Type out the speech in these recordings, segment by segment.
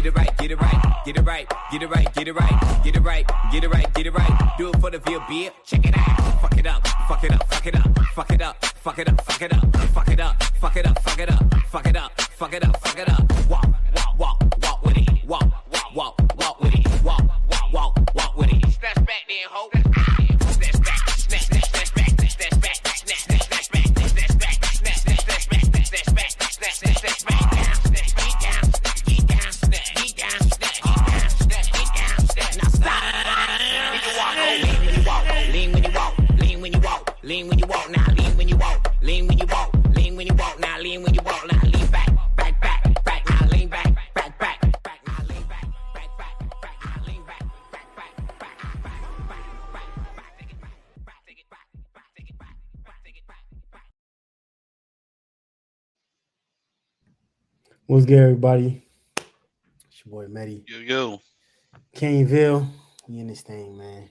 get it right, get it right, get it right, get it right, get it right, get it right, get it right, get it right. Do it for the VLB, check it out. Fuck it up, fuck it up, fuck it up, fuck it up, fuck it up, fuck it up, fuck it up, fuck it up, fuck it up, fuck it up, fuck it up, fuck it up. Walk, walk, walk, walk with it. Walk, walk, walk, walk with it. Walk, walk, walk, walk with it. Snatch back then, ho. Snatch back, snatch, snatch, snatch back, snatch back, snatch, snatch, snatch back, snatch back, snatch, snatch, snatch back, snatch back, snatch, snatch, snatch back. Lean when you walk, now lean when you walk. Lean when you walk, lean when you walk, now lean when you walk, now lean back, back, back, back, now lean back, back, back, back, now lean back, back, back, back, now lean back, back, back, back, back, back, back, back, take it back, take it back, take it back, take it back. What's good, everybody? It's your boy Meddy. Yo. Caneville, we in this thing, man.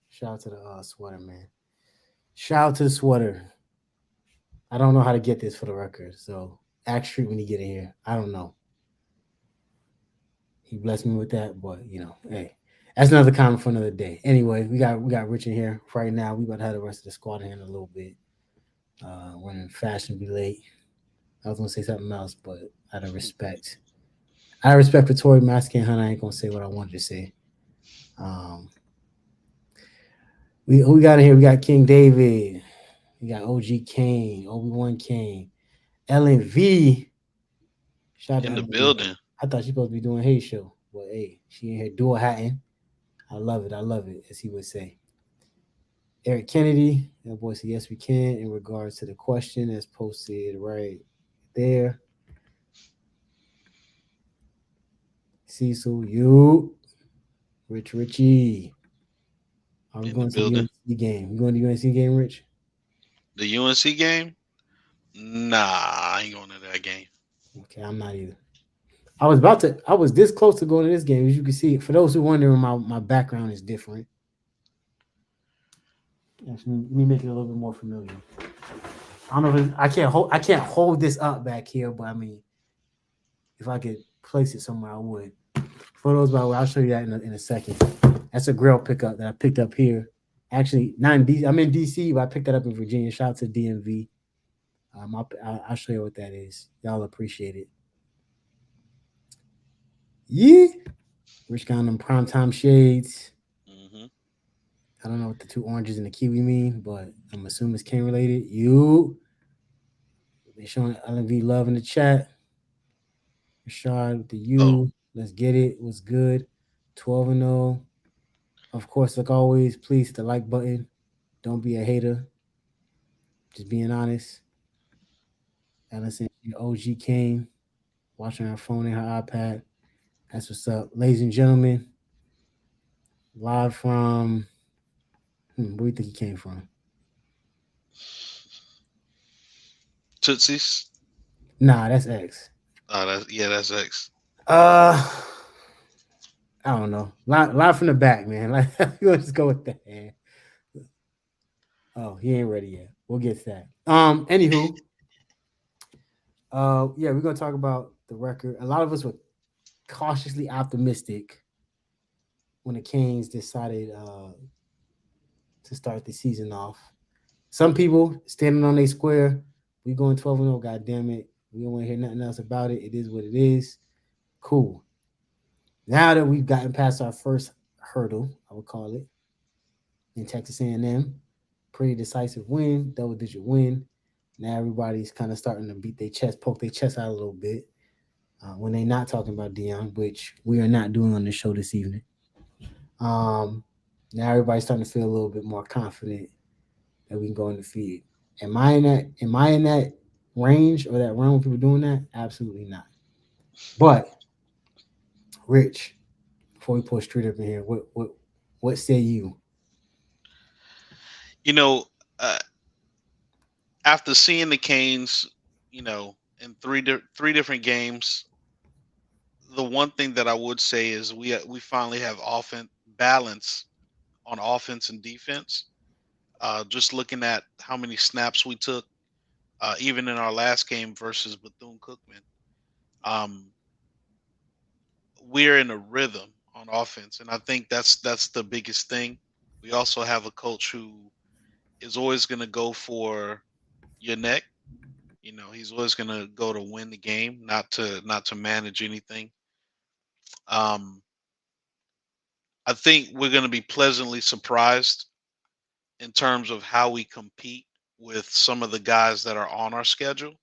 Shout out to the sweater, man. Shout out to the sweater. I don't know how to get this for the record, so ask Street when you get in here. I don't know. He blessed me with that, but hey, that's another comment for another day. Anyway, we got Rich in here right now. We about to have the rest of the squad in here in a little bit. Running fashionably late. I was gonna say something else, but out of respect for Tory Maskin Hunt, I ain't gonna say what I wanted to say. Who we got in here? We got King David. We got OG Kane, Obi-Wan Kane, LNV. Shout out in the LNV. building. I thought she supposed to be doing Hey Show, but hey, she in here dual hatting. I love it, as he would say. Eric Kennedy, that boy said yes we can in regards to the question that's posted right there. Cecil, you, Richie. Are we going to the UNC game? You going to the UNC game, Rich? The UNC game? Nah, I ain't going to that game. Okay, I'm not either. I was this close to going to this game. As you can see, for those who wondering, my background is different. Let me make it a little bit more familiar. I don't know if I can't hold this up back here, but I mean, if I could place it somewhere, I would. For those by the way, I'll show you that in a second. That's a grill pickup that I picked up here. Actually, not in DC. I'm in DC, but I picked that up in Virginia. Shout out to DMV. I'll show you what that is. Y'all appreciate it. Yeah. Rich got them primetime shades. Mm-hmm. I don't know what the two oranges and the kiwi mean, but I'm assuming it's King related. You. They're showing LNV love in the chat. Rashad with the U. Oh. Let's get it. What's good? 12-0. Of course, like always, please hit the like button. Don't be a hater. Just being honest. Allison, OG Kane, watching her phone and her iPad. That's what's up. Ladies and gentlemen, live from, where do you think he came from? Tootsie's? Nah, that's X. That's X. I don't know. Live from the back, man. Like, let's just go with that. Man. Oh, he ain't ready yet. We'll get to that. Anywho, we're gonna talk about the record. A lot of us were cautiously optimistic when the Canes decided to start the season off. Some people standing on their square. We going 12-0. God damn it. We don't want to hear nothing else about it. It is what it is. Cool. Now that we've gotten past our first hurdle, I would call it, in Texas A&M, pretty decisive win, double-digit win. Now everybody's kind of starting to beat their chest, poke their chest out a little bit when they're not talking about Deion, which we are not doing on the show this evening. Now everybody's starting to feel a little bit more confident that we can go undefeated. Am I in that range or that realm of people doing that? Absolutely not. But Rich, before we pull straight up in here, what say you? After seeing the Canes, in three different games, the one thing that I would say is we finally have balance on offense and defense. Just looking at how many snaps we took, even in our last game versus Bethune-Cookman. we're in a rhythm on offense, and I think that's the biggest thing. We also have a coach who is always going to go for your neck. He's always going to go to win the game, not to manage anything. Um, I think we're going to be pleasantly surprised in terms of how we compete with some of the guys that are on our schedule.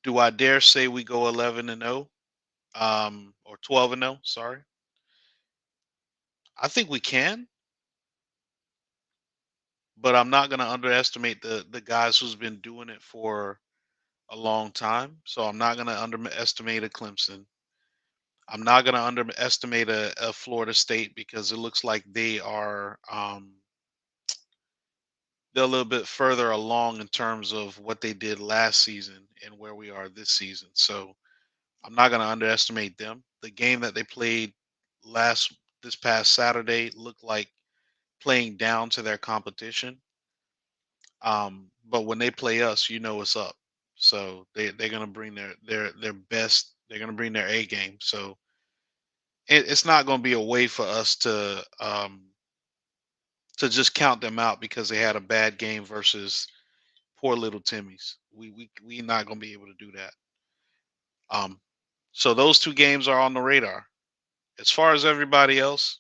Do I dare say we go 11-0, or 12-0? Sorry, I think we can, but I'm not going to underestimate the guys who's been doing it for a long time. So I'm not going to underestimate a Clemson. I'm not going to underestimate a Florida State because it looks like they're a little bit further along in terms of what they did last season and where we are this season. So I'm not going to underestimate them. The game that they played last this past Saturday looked like playing down to their competition. But when they play us, it's up. So they're gonna bring their best. They're gonna bring their A game. So it's not gonna be a way for us to just count them out because they had a bad game versus poor little Timmy's. We not gonna be able to do that. Um, so those two games are on the radar. As far as everybody else,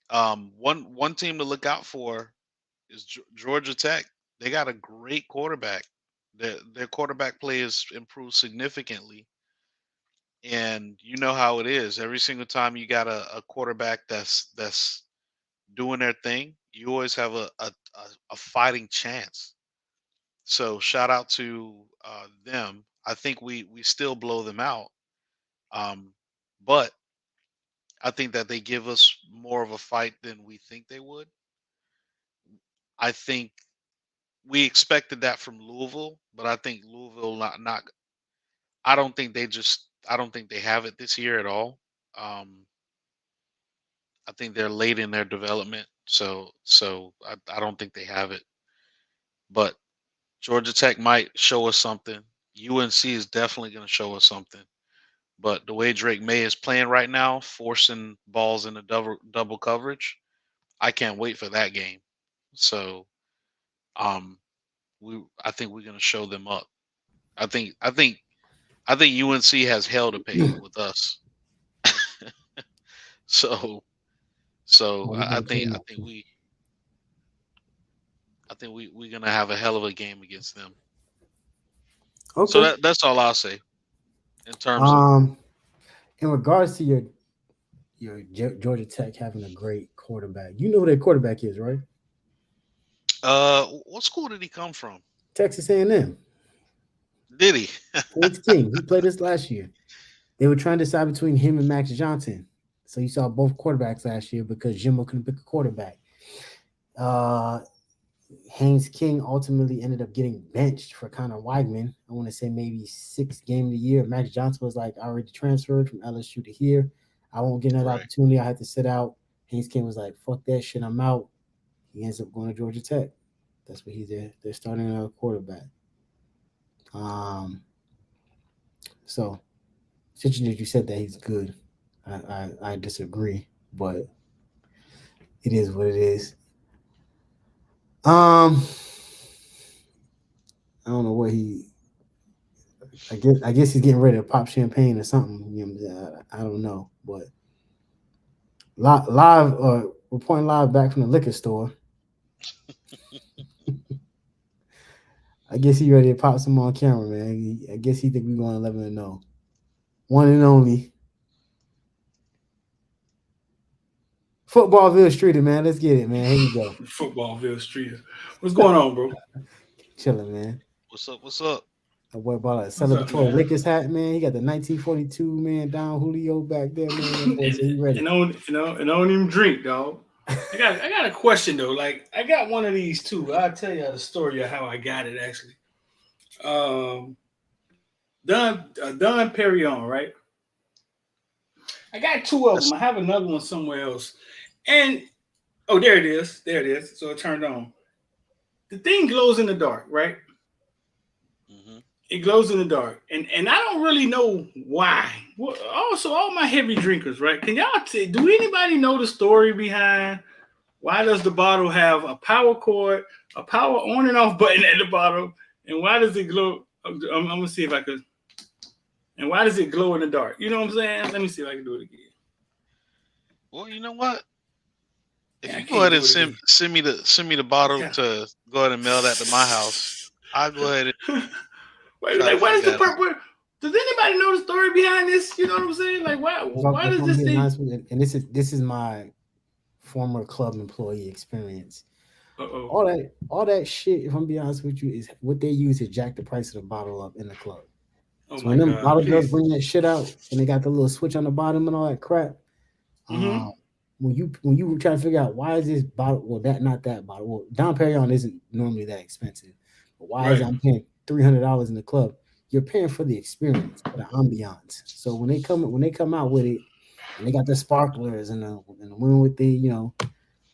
one team to look out for is Georgia Tech. They got a great quarterback. Their quarterback play has improved significantly, and you know how it is. Every single time you got a quarterback that's doing their thing, you always have a fighting chance. So shout out to them. I think we still blow them out, um, but I think that they give us more of a fight than we think they would. I think we expected that from Louisville, but I think Louisville not. I don't think they have it this year at all. Um, I think they're late in their development, so I don't think they have it. But Georgia Tech might show us something. UNC is definitely going to show us something. But the way Drake May is playing right now, forcing balls into double coverage, I can't wait for that game. So um, I think we're going to show them up. I think I think I think UNC has hell to pay with us. So so Oh, we I, I gonna think clean I up. think we I think we're gonna have a hell of a game against them. So Okay. that's all I'll say in terms of Um, in regards to Georgia Tech having a great quarterback, you know who their quarterback is, right? what school did he come from? Texas A&M. Did he? Haynes King. He played this last year. They were trying to decide between him and Max Johnson. So you saw both quarterbacks last year because Jimbo couldn't pick a quarterback. Uh, Haynes King ultimately ended up getting benched for Connor Weigman. I want to say maybe 6 game of the year. Max Johnson was like, I already transferred from LSU to here. I won't get another Right. opportunity. I had to sit out. Haynes King was like, fuck that shit. I'm out. He ends up going to Georgia Tech. That's what he's there. They're starting a quarterback. Um, so since you said that he's good, I disagree, but it is what it is. I don't know what he. I guess he's getting ready to pop champagne or something. You know, I don't know, but live. Reporting live back from the liquor store. I guess he ready to pop some on camera, man. I guess he think we going 11-0, one and only. Footballville Streeter, man. Let's get it, man. Here we go. Footballville Street. What's going on, bro? Chilling, man. What's up? What's up? That boy bought a What's up, celebratory man? Lakers hat, man. He got the 1942 man Don Julio back there, man. That boy said he ready. And don't even drink, dog. I got a question though. Like I got one of these too. I'll tell you the story of how I got it actually. Um, Don Perignon, right? I got two of them. That's I have another one somewhere else. And oh, there it is. There it is. So it turned on. The thing glows in the dark, right? hmm It glows in the dark, and I don't really know why. Well, also, all my heavy drinkers, right? Can y'all do anybody know the story behind why does the bottle have a power cord, a power on and off button at the bottom, and why does it glow? I'm gonna see if I could. And why does it glow in the dark? You know what I'm saying? Let me see if I can do it again. Well, you know what? If Yeah, I you go can't ahead and do it again. send me the bottle Yeah. to go ahead and mail that to my house, I'll go ahead and Wait, try to like, what is figure the that out. purpose? Does anybody know the story behind this? You know what I'm saying? Like, why? Why If does I'm this being thing? honest with you, and this is my former club employee experience. Uh oh. All that shit, if I'm being honest with you, is what they use to jack the price of the bottle up in the club. Oh So my when them God! bottle girls Please. bring that shit out and they got the little switch on the bottom and all that crap, Mm-hmm. um, when you try to figure out why is this bottle, well, that not that bottle, well, Dom Perignon isn't normally that expensive, but why is Right. I'm paying $300 in the club? You're paying for the experience, for the ambiance. So when they come out with it, and they got the sparklers and the women with the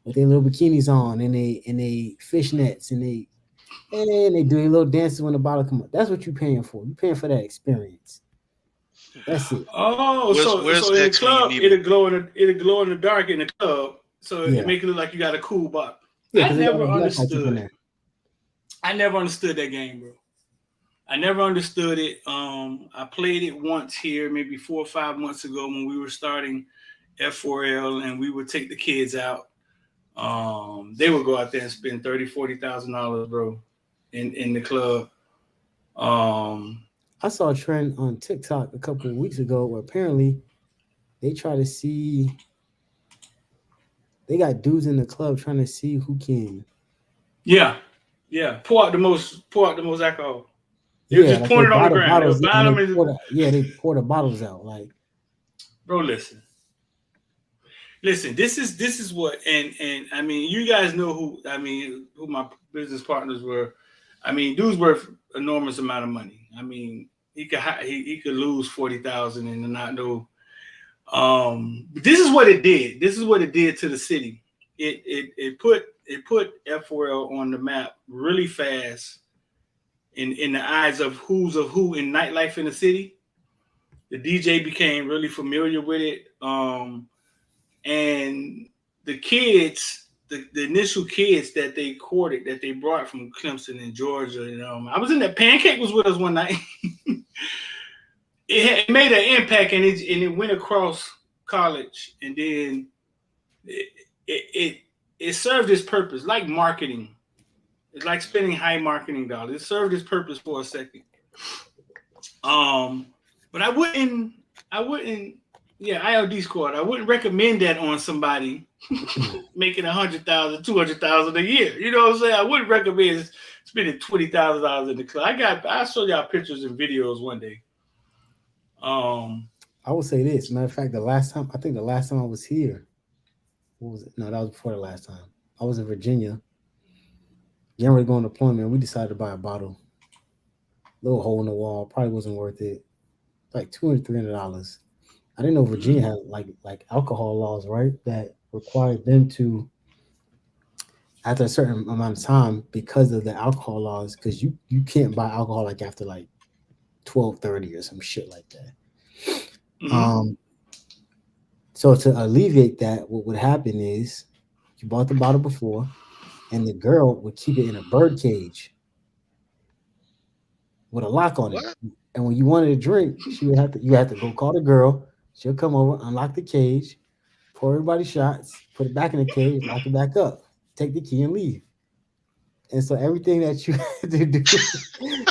with their little bikinis on and they fishnets and they do their little dances when the bottle come up. That's what you're paying for. You're paying for that experience. That's it. Oh, Where's so in the X when you club, need him? it'll glow in the dark in the club, so it Yeah, make it look like you got a cool bottle. yeah, I because they got never no black lights up in understood. there. I never understood that game, bro. I never understood it. I played it once here, maybe 4 or 5 months ago when we were starting F4L, and we would take the kids out. They would go out there and spend 30, 40 thousand dollars, bro, in the club. Um, I saw a trend on TikTok a couple of weeks ago where apparently they try to see they got dudes in the club trying to see who can. yeah, yeah. Pour out the most alcohol. They'll Yeah, just like they point it on buy the the ground. They'll bottles buy and them and they pour the bottles out. Like bro, listen. This is what and I mean, you guys know who my business partners were. I mean, dude's worth enormous amount of money. I mean, he could lose 40,000 and not know. But this is what it did. This is what it did to the city. It put F4L on the map really fast in the eyes of who in nightlife in the city. The DJ became really familiar with it. And the kids, the initial kids that they courted, that they brought from Clemson and Georgia, I was in that Pancake was with us one night. It made an impact, and it went across college, and then it it it, it served its purpose, like marketing. It's like spending high marketing dollars. It served its purpose for a second. Um, but I wouldn't, yeah, ILD squad. I wouldn't recommend that on somebody making 100,000, 200,000 a year. You know what I'm saying? I wouldn't recommend spending $20,000 in the club. I'll show y'all pictures and videos one day. Um, I will say this. Matter of fact, the last time I was here, what was it? No, that was before the last time. I was in Virginia. Getting ready to go on deployment. We decided to buy a bottle. Little hole in the wall. Probably wasn't worth it. Like $200, $300. I didn't know Virginia had like alcohol laws, right? That required them to after a certain amount of time because of the alcohol laws, because you can't buy alcohol like after like 12:30 or some shit like that. mhm. So to alleviate that, what would happen is you bought the bottle before, and the girl would keep it in a bird cage with a lock on it. What? And when you wanted a drink, you had to go call the girl. She'll come over, unlock the cage, pour everybody shots, put it back in the cage, lock it back up, take the key and leave. And so everything that you had to do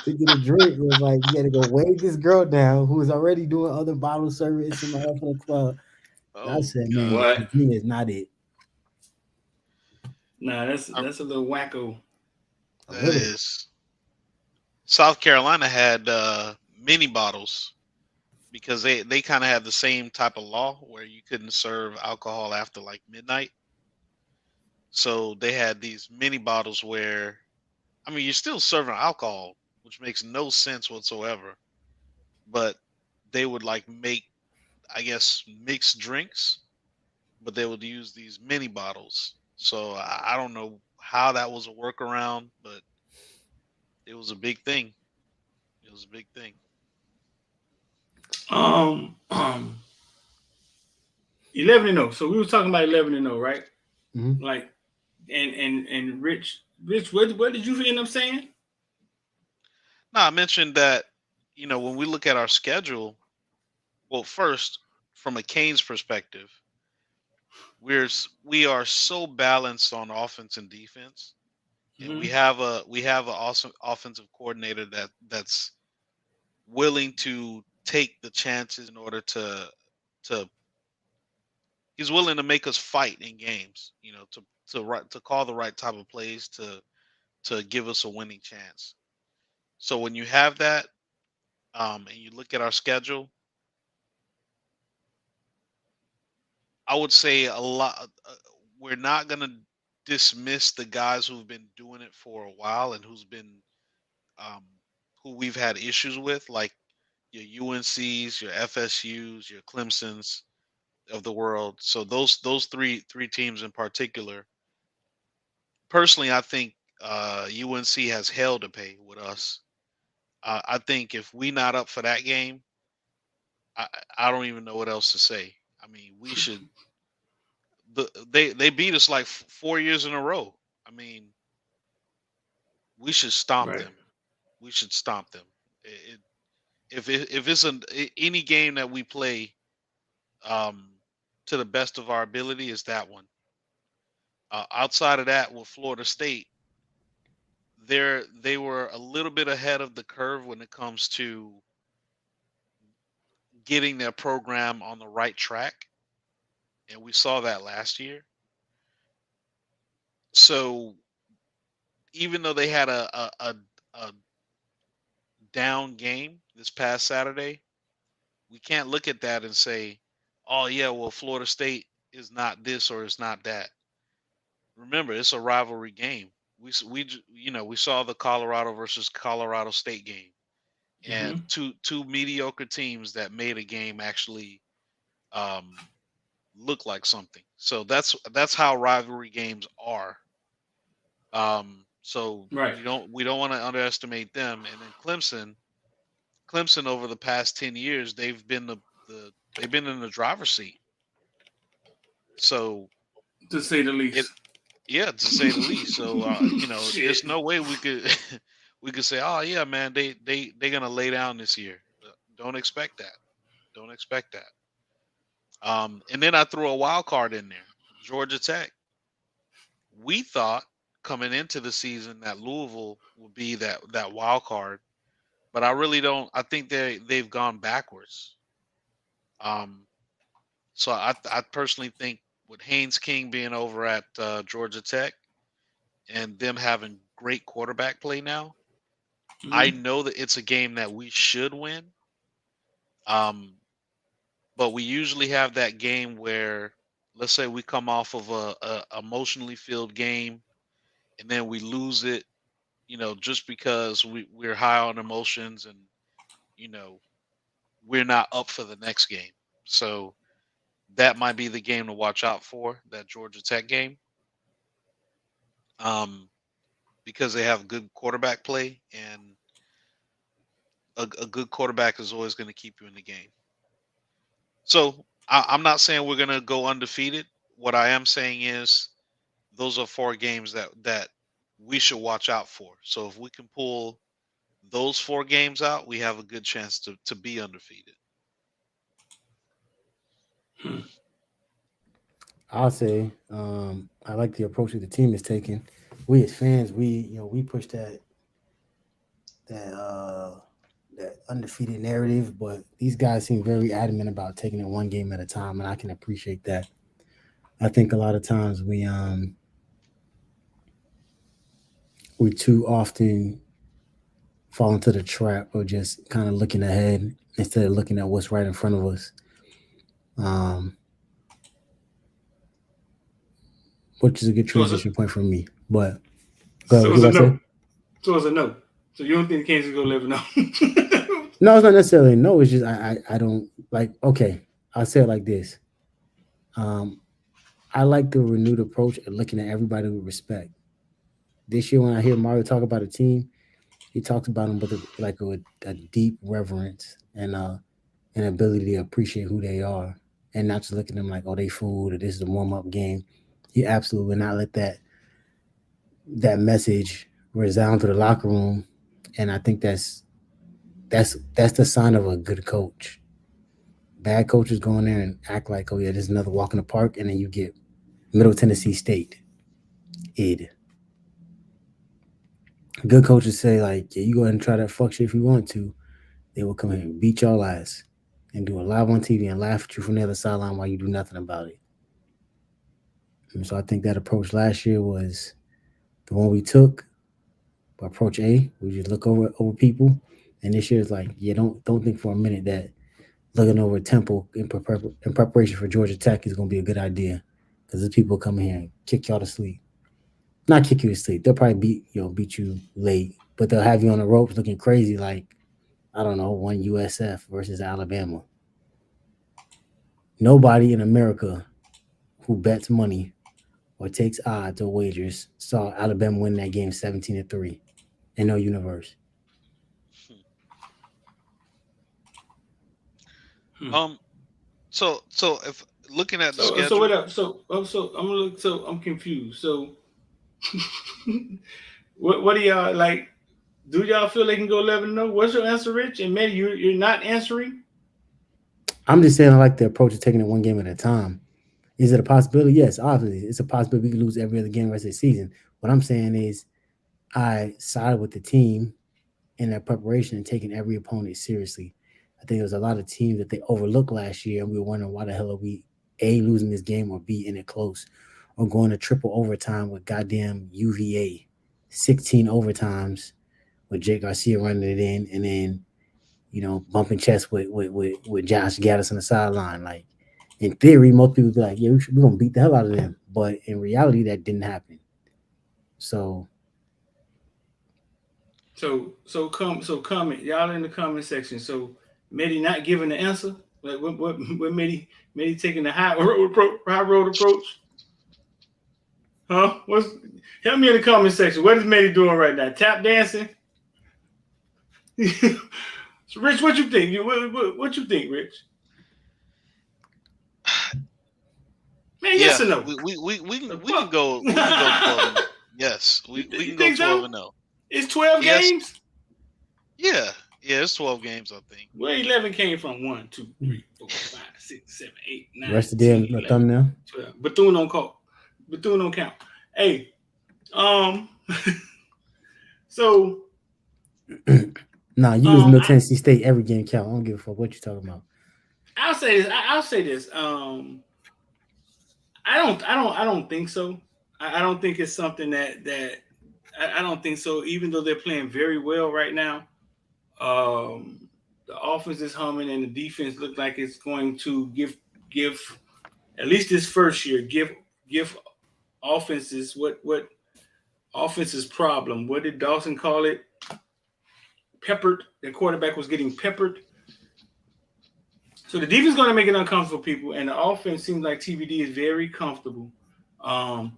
to get a drink was like you had to go wave this girl down who was already doing other bottle service in the club. And I Oh said, man, God, What? Virginia is not it. Nah, that's I, that's a little wacko. A that little. is. South Carolina had mini bottles because they kind of had the same type of law where you couldn't serve alcohol after like midnight. So they had these mini bottles where, I mean, you're still serving alcohol, which makes no sense whatsoever. But they would like make, I guess, mixed drinks, but they would use these mini bottles. So I don't know how that was a workaround, but it was a big thing. It was a big thing. Um, um, 11-0. So we were talking about 11-0, right? Mhm. Like, and Rich, what did you end up saying? Now I mentioned that when we look at our schedule, well, first from a Canes perspective, we are so balanced on offense and defense, and we Hmm. have a awesome offensive coordinator that's willing to take the chances in order to he's willing to make us fight in games, to call the right type of plays to give us a winning chance. So when you have that, and you look at our schedule, I would say a lot. We're not gonna dismiss the guys who've been doing it for a while and um, who we've had issues with, like your UNCs, your FSUs, your Clemsons of the world. So those three teams in particular, personally, I think UNC has hell to pay with us. I think if we not up for that game, I, I don't even know what else to say. I mean, we should. They beat us like 4 years in a row. I mean, we should stomp Right. them. We should stomp them. If it's any game that we play um, to the best of our ability, is that one. Outside of that, with Florida State, they were a little bit ahead of the curve when it comes to getting their program on the right track, and we saw that last year. So even though they had a down game this past Saturday, we can't look at that and say, "Oh yeah, well Florida State is not this or is not that." Remember, it's a rivalry game. We saw the Colorado versus Colorado State game, and Hmm. two mediocre teams that made a game actually um, look like something. So that's how rivalry games are. So Right. we don't want to underestimate them. And then Clemson over the past 10 years, they've been in the driver's seat. So To say the it least. yeah, to say the least. So there's Shit. no way we could we could say, oh yeah, man, they're gonna lay down this year. Don't expect that. Don't expect that. And then I threw a wild card in there, Georgia Tech. We thought coming into the season that Louisville would be that wild card, but I really don't. I think they've gone backwards. Um, so I personally think with Haynes King being over at Georgia Tech and them having great quarterback play now, I Hmm. know that it's a game that we should win. Um, but we usually have that game where, let's say, we come off of a emotionally filled game and then we lose it, just because we're high on emotions and you know we're not up for the next game. So that might be the game to watch out for, that Georgia Tech game, um, because they have good quarterback play, and a good quarterback is always going to keep you in the game. So I'm not saying we're going to go undefeated. What I am saying is those are four games that we should watch out for. So if we can pull those four games out, we have a good chance to be undefeated. I'll say I like the approach that the team is taking. We as fans, we push that that undefeated narrative, but these guys seem very adamant about taking it one game at a time, and I can appreciate that. I think a lot of times we too often fall into the trap of just kind of looking ahead instead of looking at what's right in front of us. Um, which is a good So it's a transition point for me. But go ahead, so what it's you a about to no. say? So it's a no. So you don't think Kansas go 11-0? No, it's not necessarily no. It's just I don't like. Okay, I'll say it like this. Um, I like the renewed approach at looking at everybody with respect. This year, when I hear Mario talk about a team, he talks about them with a deep reverence and an ability to appreciate who they are, and not just look at them like, oh, they food or this is a warm up game. He absolutely will not let that message resound to the locker room, and I think that's the sign of a good coach. Bad coaches go in there and act like, oh yeah, this is another walk in the park, and then you get Middle Tennessee State, id. Good coaches say like, yeah, you go ahead and try that fuck shit if you want to. They will come here and beat y'all ass and do it live on TV and laugh at you from the other sideline while you do nothing about it. And so I think that approach last year was the one we took. Approach A, we just look over people. And this year is like, yeah, don't think for a minute that looking over Temple in preparation for Georgia Tech is going to be a good idea, because there's people coming here and kick y'all to sleep. Not kick you to sleep. They'll probably beat you late, but they'll have you on the ropes looking crazy like, I don't know, one USF versus Alabama. Nobody in America who bets money or takes odds or wagers saw Alabama win that game 17-3 in no universe. So if looking at the schedule, so what up? So I'm confused. So what do y'all like? Do y'all feel they can go 11-0? What's your answer, Rich? And maybe you're not answering. I'm just saying I like the approach of taking it one game at a time. Is it a possibility? Yes, obviously. It's a possibility we could lose every other game the rest of the season. What I'm saying is I side with the team in their preparation and taking every opponent seriously. I think there was a lot of teams that they overlooked last year, and we were wondering why the hell are we A, losing this game, or B, in it close, or going to triple overtime with goddamn UVA, 16 overtimes with Jake Garcia running it in, and then bumping chests with Josh Gaddis on the sideline. Like, in theory, most people would be like, yeah, we're going to beat the hell out of them. But in reality, that didn't happen. So comment. Y'all in the comment section. So, Medi not giving the answer? Like, what Medi taking the high road approach? Huh? Help me in the comment section. What is Medi doing right now? Tap dancing? So, Rich, what you think? What you think, Rich? Man, yes or no? We can go 12-0. Yes, we can go 12-0. It's 12 games? Yeah, it's 12 games, I think. Where 11 came from? 1, 2, 3, 4, 5, 6, 7, 8, 9. Rest of the day, a thumbnail. 12. Bethune don't count. Hey, so nah, you lose Middle Tennessee State every game count. I don't give a fuck what you're talking about. I'll say this. I don't think so. I don't think it's something that I don't think so. Even though they're playing very well right now, the offense is humming and the defense looks like it's going to give at least this first year give offenses what offense's problem. What did Dawson call it? Peppered. The quarterback was getting peppered. So the defense is going to make it uncomfortable for people, and the offense seems like TVD is very comfortable. But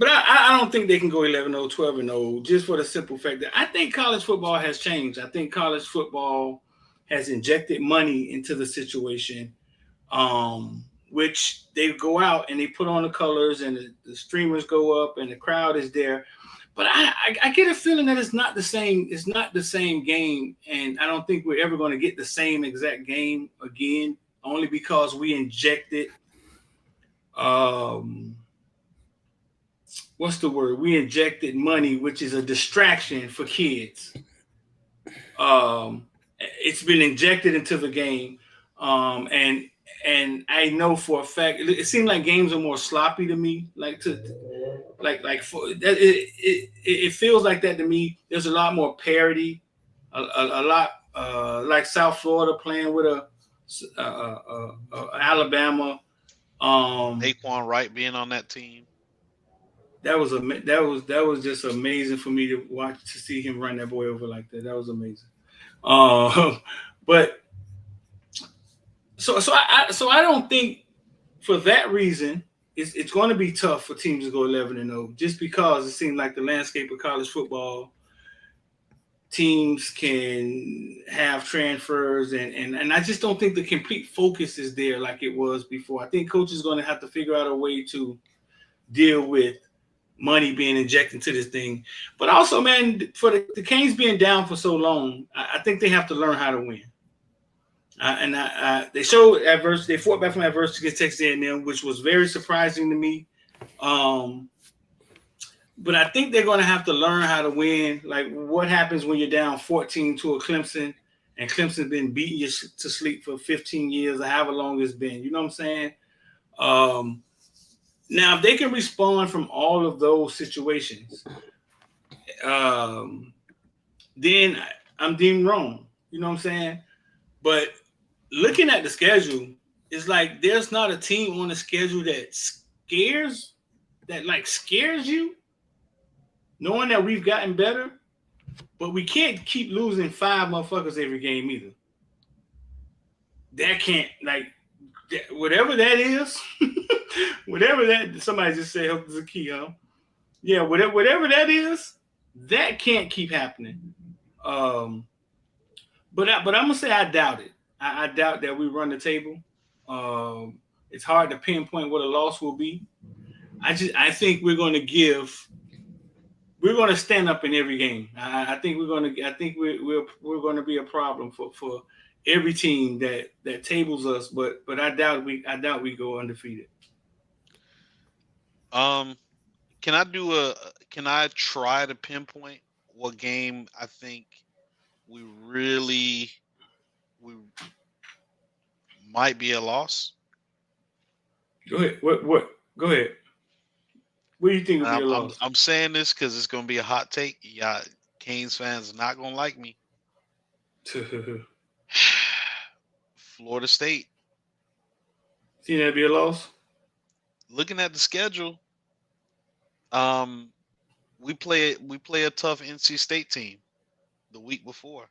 I don't think they can go 11-0, 12-0, just for the simple fact that I think college football has changed. I think college football has injected money into the situation, which they go out and they put on the colors and the streamers go up and the crowd is there. But I get a feeling that it's not the same. It's not the same game, and I don't think we're ever going to get the same exact game again, only because we injected what's the word? We injected money, which is a distraction for kids. It's been injected into the game, and I know for a fact it seems like games are more sloppy to me. It feels like that to me. There's a lot more parity, a lot like South Florida playing with Alabama. Naquan Wright being on that team. That was just amazing for me to watch, to see him run that boy over like that. That was amazing. But so I don't think for that reason it's going to be tough for teams to go 11-0, just because it seems like the landscape of college football teams can have transfers, and I just don't think the complete focus is there like it was before. I think coach is going to have to figure out a way to deal with money being injected into this thing. But also, man, for the Canes being down for so long, I think they have to learn how to win. They showed adversity. They fought back from adversity against Texas A&M, which was very surprising to me. But I think they're going to have to learn how to win. Like, what happens when you're down 14 to a Clemson, and Clemson's been beating you to sleep for 15 years or however long it's been. You know what I'm saying? Now, if they can respond from all of those situations, then I'm deemed wrong. You know what I'm saying? But looking at the schedule, it's like there's not a team on the schedule that scares you, knowing that we've gotten better, but we can't keep losing 5 motherfuckers every game either. That can't, whatever that is, whatever that, somebody just said health is a key, huh? Yeah, whatever that is, that can't keep happening. But I'm gonna say I doubt it. I doubt that we run the table. It's hard to pinpoint what a loss will be. I think we're going to stand up in every game. I think we're going to be a problem for every team that tables us. But I doubt we go undefeated. Can I try to pinpoint what game I think we might be a loss? Go ahead. What? Go ahead. What do you think would be a loss? I'm saying this because it's going to be a hot take. Yeah, Canes fans are not going to like me. Florida State. See that be a loss? Looking at the schedule, we play a tough NC State team the week before.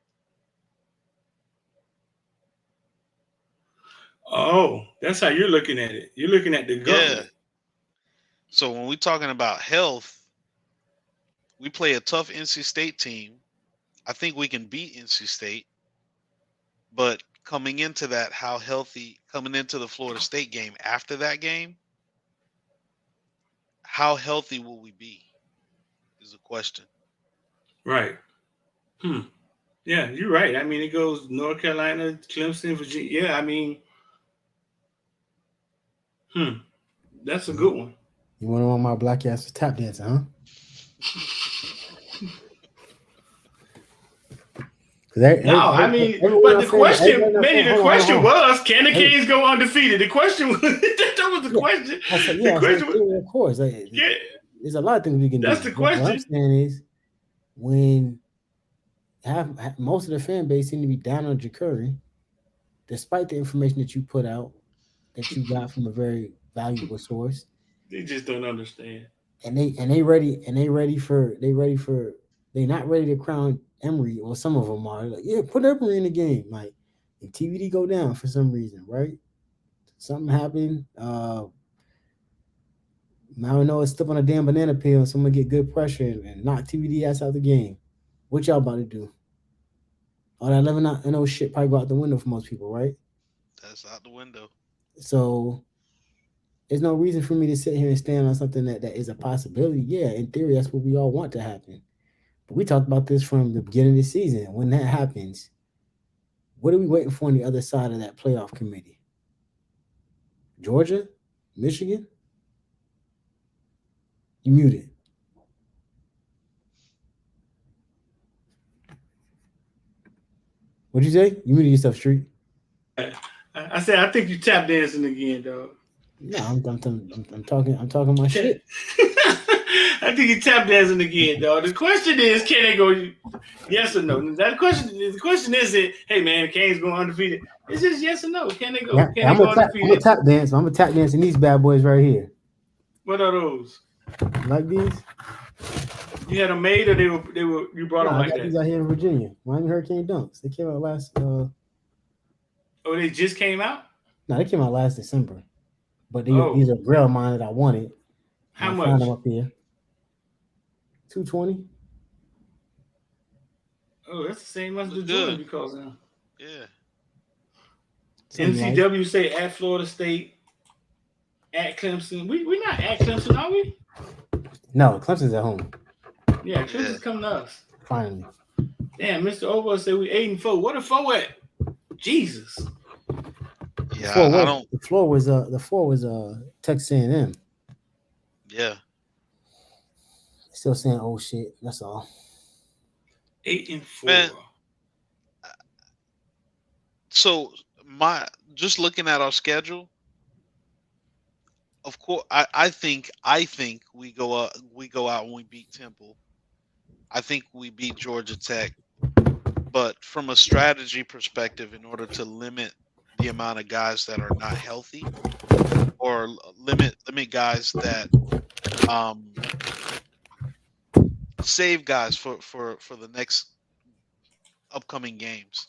Oh, that's how you're looking at it. You're looking at the gauntlet. Yeah. So when we're talking about health, we play a tough NC State team. I think we can beat NC State. But coming into that, coming into the Florida State game, after that game, how healthy will we be is a question. Right. Yeah, you're right. I mean, it goes North Carolina, Clemson, Virginia. Yeah, I mean, that's a good one. You want my black ass to tap dancing, huh? But the question was, can the Canes go undefeated? The question was, that was the question. The question was, of course. There's a lot of things we can do. That's the question. What I'm saying is, when most of the fan base seem to be down on Ja'Curry, despite the information that you put out, that you got from a very valuable source. They just don't understand. They're not ready to crown Emory, or some of them are. Like, yeah, put Emory in the game. Like, if TVD go down for some reason, right? Something happened. I don't know, step on a damn banana peel and someone get good pressure and knock TVD ass out the game. What y'all about to do? All that 11-0 shit probably go out the window for most people, right? That's out the window. So there's no reason for me to sit here and stand on something that is a possibility. Yeah, in theory, that's what we all want to happen. But we talked about this from the beginning of the season. When that happens, what are we waiting for on the other side of that playoff committee? Georgia? Michigan? You muted. What'd you say? You muted yourself, Street. I said I think you tap dancing again, dog. No, I'm talking my shit. I think you tap dancing again, dog. The question is, can they go yes or no? The question isn't, hey man, Canes going undefeated. It's just yes or no. Can they go? Yeah, can they go undefeated? I'm a tap dance. I'm a tap dancing these bad boys right here. What are those? Like these? You had them made, or you brought them like that? These out here in Virginia. Miami Hurricane Dunks. They came out last. Oh, they just came out? No, they came out last December. But these are grill mine that I wanted. How I much? found them up here. $220. Oh, that's the same as the Look Jordan good. because Yeah. Something like NCW say at Florida State, at Clemson. We're not at Clemson, are we? no, Clemson's at home. Yeah, Yeah. Clemson's coming to us. Finally, Damn, Mr. Over said we 8-4. What a 4 at? Jesus. Yeah. I don't. the floor was Texas A&M. Yeah. Still saying oh shit. That's all. 8-4. Man. So just looking at our schedule, of course, I think we go out and we beat Temple. I think we beat Georgia Tech. But from a strategy perspective, in order to limit the amount of guys that are not healthy, or limit guys that save guys for the next upcoming games,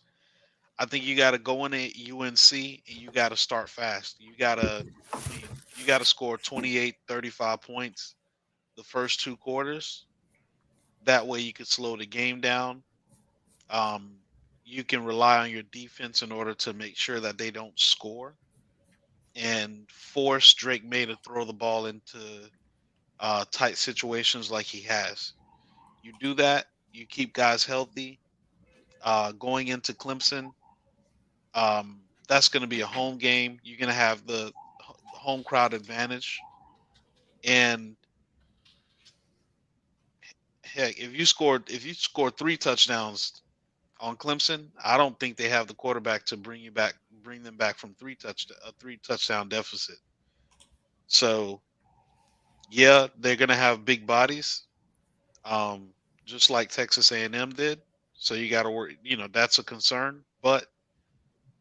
I think you got to go in at UNC and you got to start fast. You got to score 28, 35 points the first 2 quarters. That way you could slow the game down. You can rely on your defense in order to make sure that they don't score and force Drake May to throw the ball into tight situations like he has. You do that, you keep guys healthy. Going into Clemson, that's going to be a home game. You're going to have the home crowd advantage. And heck, if you score 3 touchdowns on Clemson, I don't think they have the quarterback to bring them back from a 3 touchdown deficit. So yeah, they're gonna have big bodies, just like Texas A&M did. So you got to worry. That's a concern. But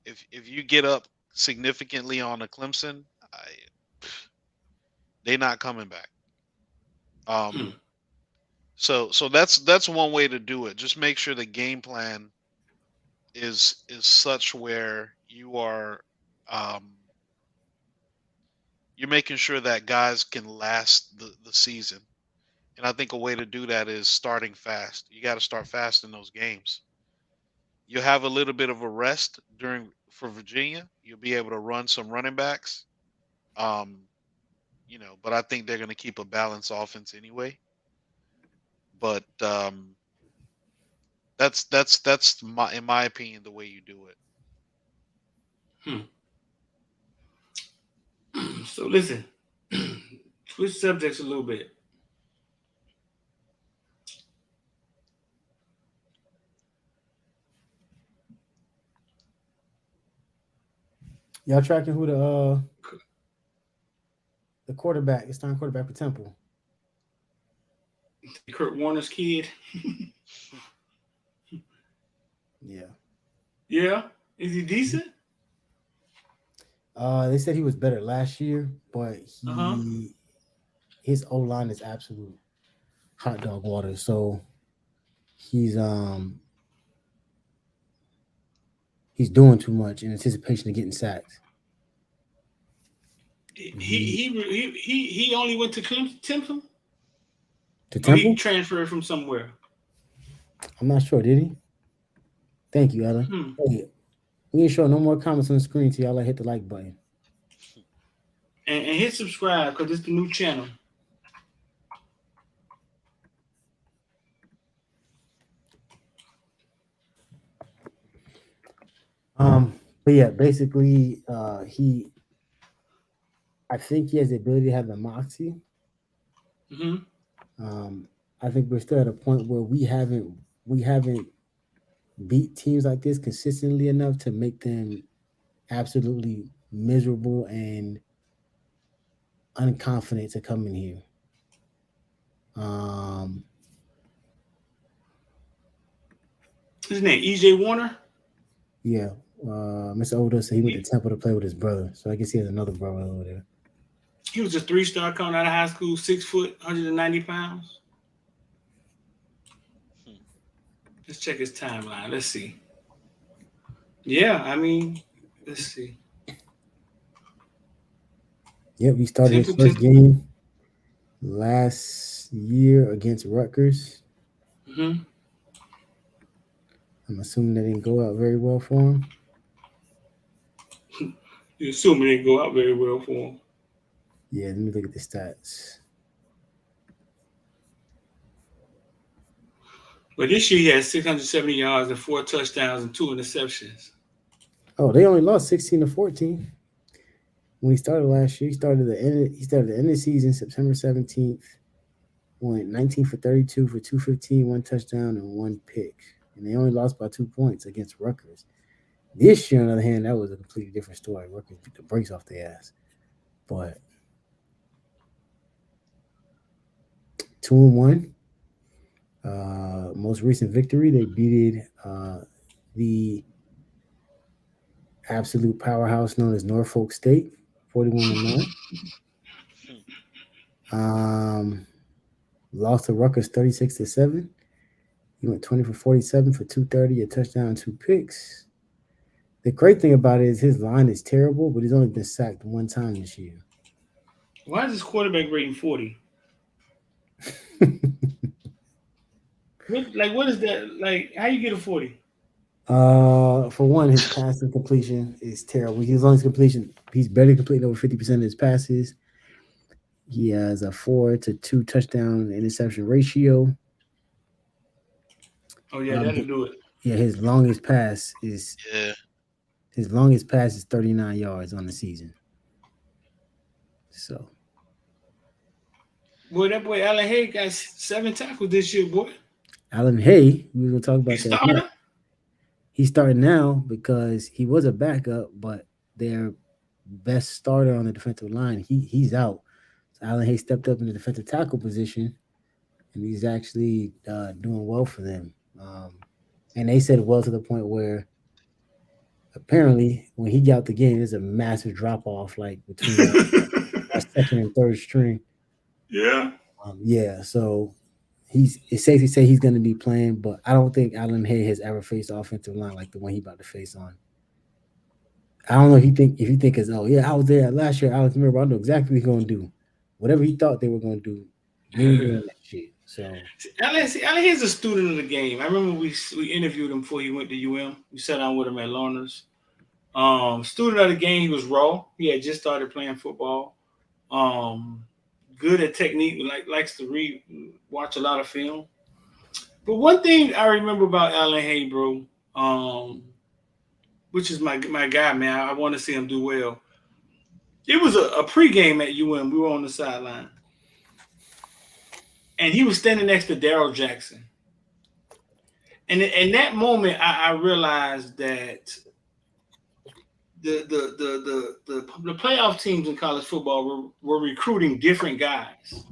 if you get up significantly on a Clemson, they're not coming back. So that's one way to do it. Just make sure the game plan is such where you are you're making sure that guys can last the season. And I think a way to do that is starting fast. You got to start fast in those games. You'll have a little bit of a rest for Virginia. You'll be able to run some running backs. But I think they're going to keep a balanced offense anyway. But that's in my opinion, the way you do it. So listen, switch subjects a little bit. Y'all tracking who the quarterback, the starting quarterback for Temple? Kurt Warner's kid. Yeah. Yeah. Is he decent? They said he was better last year, but his O line is absolute hot dog water. So he's doing too much in anticipation of getting sacked. He only went to Temple. To Temple? He transferred from somewhere. I'm not sure. Did he? Thank you, Ellen. Hey, we ain't showing no more comments on the screen till y'all hit the like button. And hit subscribe because it's the new channel. But yeah, basically, I think he has the ability to have the moxie. I think we're still at a point where we haven't beat teams like this consistently enough to make them absolutely miserable and unconfident to come in here. His name EJ Warner. Yeah, Mr. Odo said he went to Temple to play with his brother, so I guess he has another brother over there. He was a 3-star coming out of high school, 6 foot, 190 pounds. Let's check his timeline. Let's see. Yeah, I mean, let's see. Yep, he started his first game last year against Rutgers. I'm assuming that didn't go out very well for him. You assume it didn't go out very well for him. Yeah, let me look at the stats. But this year he had 670 yards and 4 touchdowns and 2 interceptions. Oh, they only lost 16-14 when he started last year. He started the end of the season September 17th. Went 19 for 32 for 215, 1 touchdown, and 1 pick. And they only lost by 2 points against Rutgers. This year, on the other hand, that was a completely different story. Rutgers beat the brakes off their ass. But 2-1. Most recent victory, they beat the absolute powerhouse known as Norfolk State, 41-9. Lost to Rutgers 36-7. He went 20 for 47 for 230, a touchdown, 2 picks. The great thing about it is his line is terrible, but he's only been sacked 1 time this year. Why is his quarterback rating 40? What is that? Like, how you get a 40? For one, his passing completion is terrible. He's barely completing over 50% of his passes. He has a 4-to-2 touchdown interception ratio. Oh yeah, that'll do it. Yeah, his longest pass is 39 yards on the season. So, Boy, that boy Allen Hay got 7 tackles this year, boy. Alan Hay, we were talking about He that. started. He's starting now because he was a backup, but their best starter on the defensive line, he's out. So Alan Hay stepped up in the defensive tackle position, and he's actually doing well for them. And they said well to the point where apparently when he got out the game, there's a massive drop off like between our second and third string. Yeah. Yeah, so it's safe to say he's going to be playing, but I don't think Alan Hay has ever faced an offensive line like the one he about to face on. I don't know if you think it's I was there last year. I was remember I know exactly what he's going to do. Whatever he thought they were going to do, they ain't doing that shit. So Allen Hay's a student of the game. I remember we interviewed him before he went to UM. We sat down with him at Lerner's. Student of the game, he was raw. He had just started playing football. Good at technique, likes to watch a lot of film. But one thing I remember about Allen Hay, bro, which is my guy, man. I want to see him do well. It was a pregame at UM. We were on the sideline. And he was standing next to Daryl Jackson. And in that moment, I realized that the playoff teams in college football were recruiting different guys.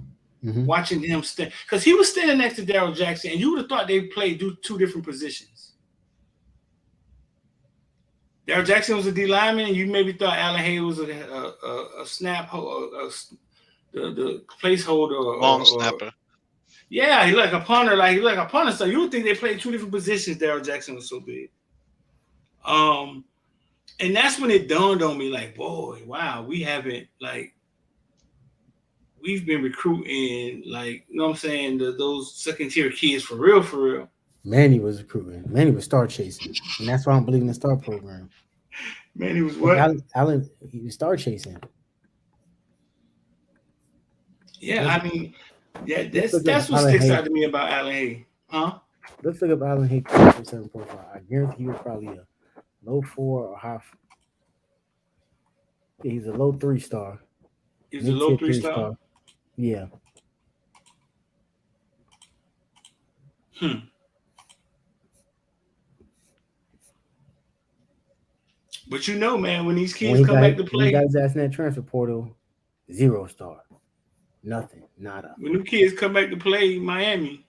Mm-hmm. Watching him stand, because he was standing next to Daryl Jackson, and you would have thought they played two different positions. Daryl Jackson was a D lineman, and you maybe thought Allen Hay was a snap, the placeholder, long snapper. Yeah, he like a punter, So you would think they played two different positions. Daryl Jackson was so big. And that's when it dawned on me, like, boy, wow, we've been recruiting, like, you know what I'm saying, those second-tier kids for real. Manny was recruiting. Manny was star chasing. And that's why I don't believe in the star program. Manny was what? Allen, he was star chasing. Yeah, I mean, yeah, that's what sticks out to me about Allen Hay. Huh? Let's look up Allen Hay profile. I guarantee he was probably a low 4 or high. Yeah, he's a low 3-star. He's a low 3-star? Yeah. But you know, man, when these kids come back to play, when he got his ass in that transfer portal, 0-star. Nothing. Nada. When new kids come back to play Miami,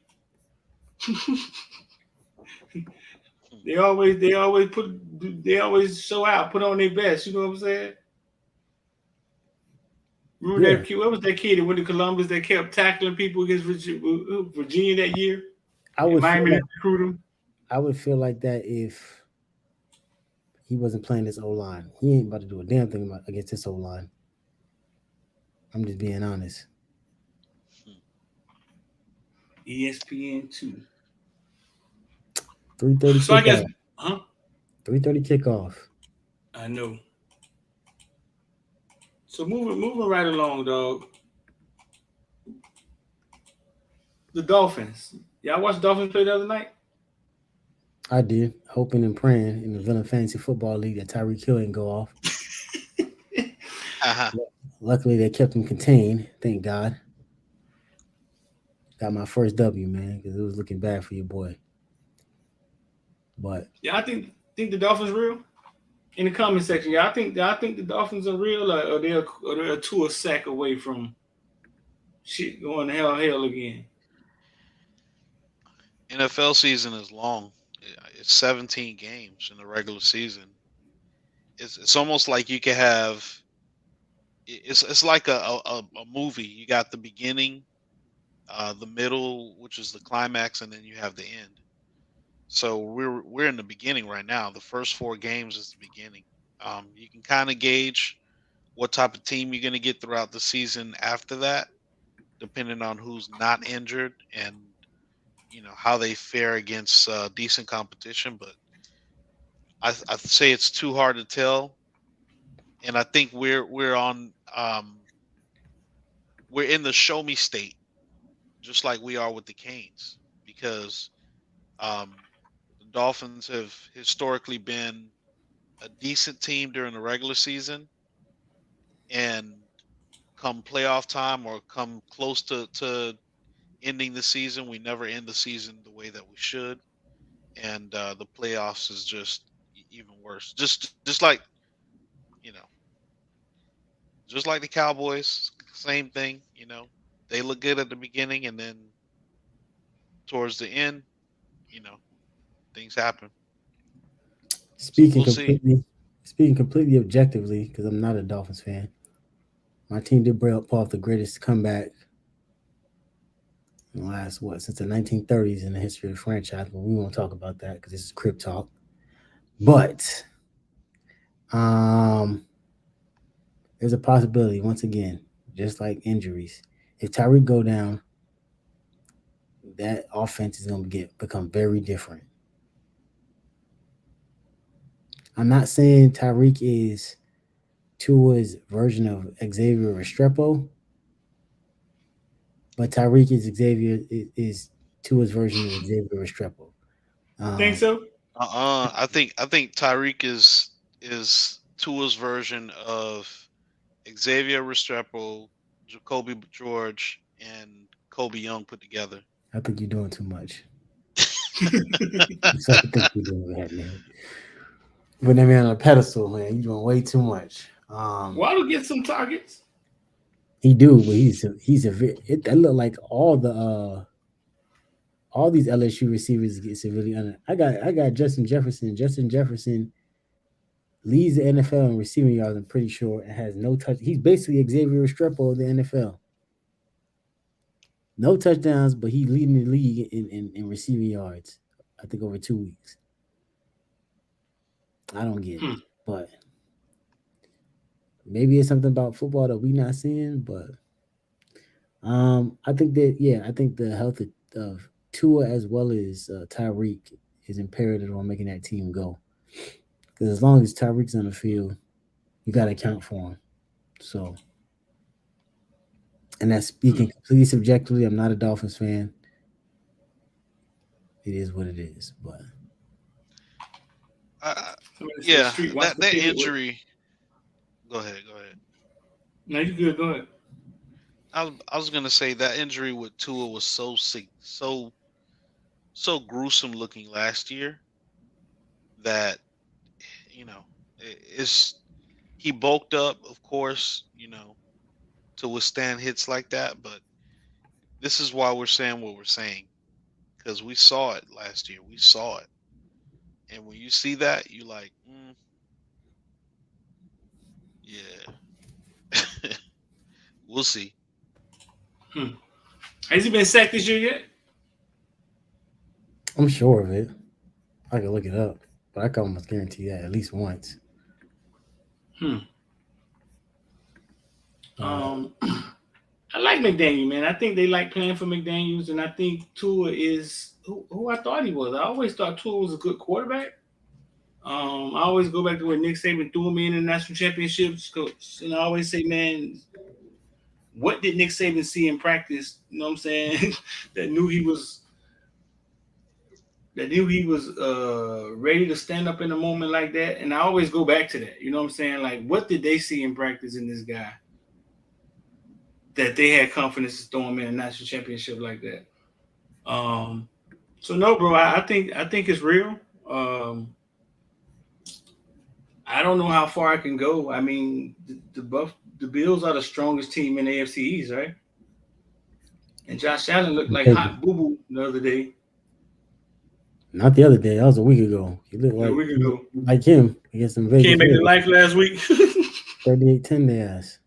they always show out, put on their best. You know what I'm saying? Remember that kid? What was that kid that went to Columbus that kept tackling people against Virginia that year? Miami didn't recruit him. I would feel like that if he wasn't playing this O-line. He ain't about to do a damn thing against this O-line. I'm just being honest. ESPN 2. 3:30 So I guess, kickoff. huh? 3:30 kickoff. I know. So moving right along, dog. The Dolphins. Y'all watched the Dolphins play the other night? I did, hoping and praying in the Villain Fantasy Football League that Tyreek Hill didn't go off. Uh-huh. Luckily, they kept him contained. Thank God. Got my first W, man, because it was looking bad for your boy. But Yeah, I think the Dolphins real. In the comment section, yeah, I think the Dolphins are real, or they're two a sack away from shit going to hell again. NFL season is long. It's 17 games in the regular season. It's almost like you can have. It's like a movie. You got the beginning, the middle, which is the climax, and then you have the end. So we're in the beginning right now. The first 4 games is the beginning. You can kind of gauge what type of team you're going to get throughout the season after that, depending on who's not injured and how they fare against decent competition. But I say it's too hard to tell, and I think we're in the show me state, just like we are with the Canes, because um, the Dolphins have historically been a decent team during the regular season, and come playoff time or come close to ending the season, we never end the season the way that we should, and the playoffs is just even worse. Just like you know, just like the Cowboys, same thing. They look good at the beginning, and then towards the end, you know, things happen. So speaking we'll see. completely, speaking completely objectively, because I'm not a Dolphins fan, my team did pull off the greatest comeback in the last since the 1930s in the history of the franchise. But we won't talk about that because this is Crip talk. But um, there's a possibility once again, just like injuries. If Tyreek go down, that offense is going to become very different. I'm not saying Tyreek is Tua's version of Xavier Restrepo, but Tyreek is Tua's version of Xavier Restrepo. You think Um, so? I think Tyreek is Tua's version of Xavier Restrepo, Jacoby George, and Kobe Young put together. I think you're doing too much. That's what I think you're doing that, man. Putting that man on a pedestal, man. You're doing way too much. Waddle get some targets. He do, but that look like all these LSU receivers get severely under. I got Justin Jefferson. Justin Jefferson leads the NFL in receiving yards. I'm pretty sure, and has no touch. He's basically Xavier Restrepo of the NFL. No touchdowns, but he's leading the league in receiving yards. I think over 2 weeks. I don't get it, but maybe it's something about football that we not seeing. But I think the health of Tua as well as Tyreek is imperative on making that team go. Because as long as Tyreek's on the field, you got to account for him. So, and that's speaking completely subjectively. I'm not a Dolphins fan. It is what it is. But Yeah, Street watch that injury. Go ahead. No, you good. Go ahead. I was gonna say that injury with Tua was so sick, so gruesome looking last year that it's he bulked up, of course, to withstand hits like that. But this is why we're saying what we're saying, because we saw it last year. We saw it, and when you see that, you like, yeah, we'll see. Has he been sacked this year yet? I'm sure of it. I can look it up, but I can almost guarantee that at least once. I I like McDaniel, man. I think they like playing for McDaniels, and I think Tua is who I thought he was. I always thought Tua was a good quarterback. I always go back to when Nick Saban threw me in the national championships, coach. And I always say, man, what did Nick Saban see in practice? You know what I'm saying? that knew he was ready to stand up in a moment like that. And I always go back to that. You know what I'm saying? Like, what did they see in practice in this guy that they had confidence to throw him in a national championship like that? So no, bro, I think it's real. I don't know how far I can go. I mean, the Bills are the strongest team in the AFC East, right? And Josh Allen looked like hot boo boo the other day. Not the other day. That was a week ago. He looked like him against some Vegas. Came back to life last week. 38-10 they ass.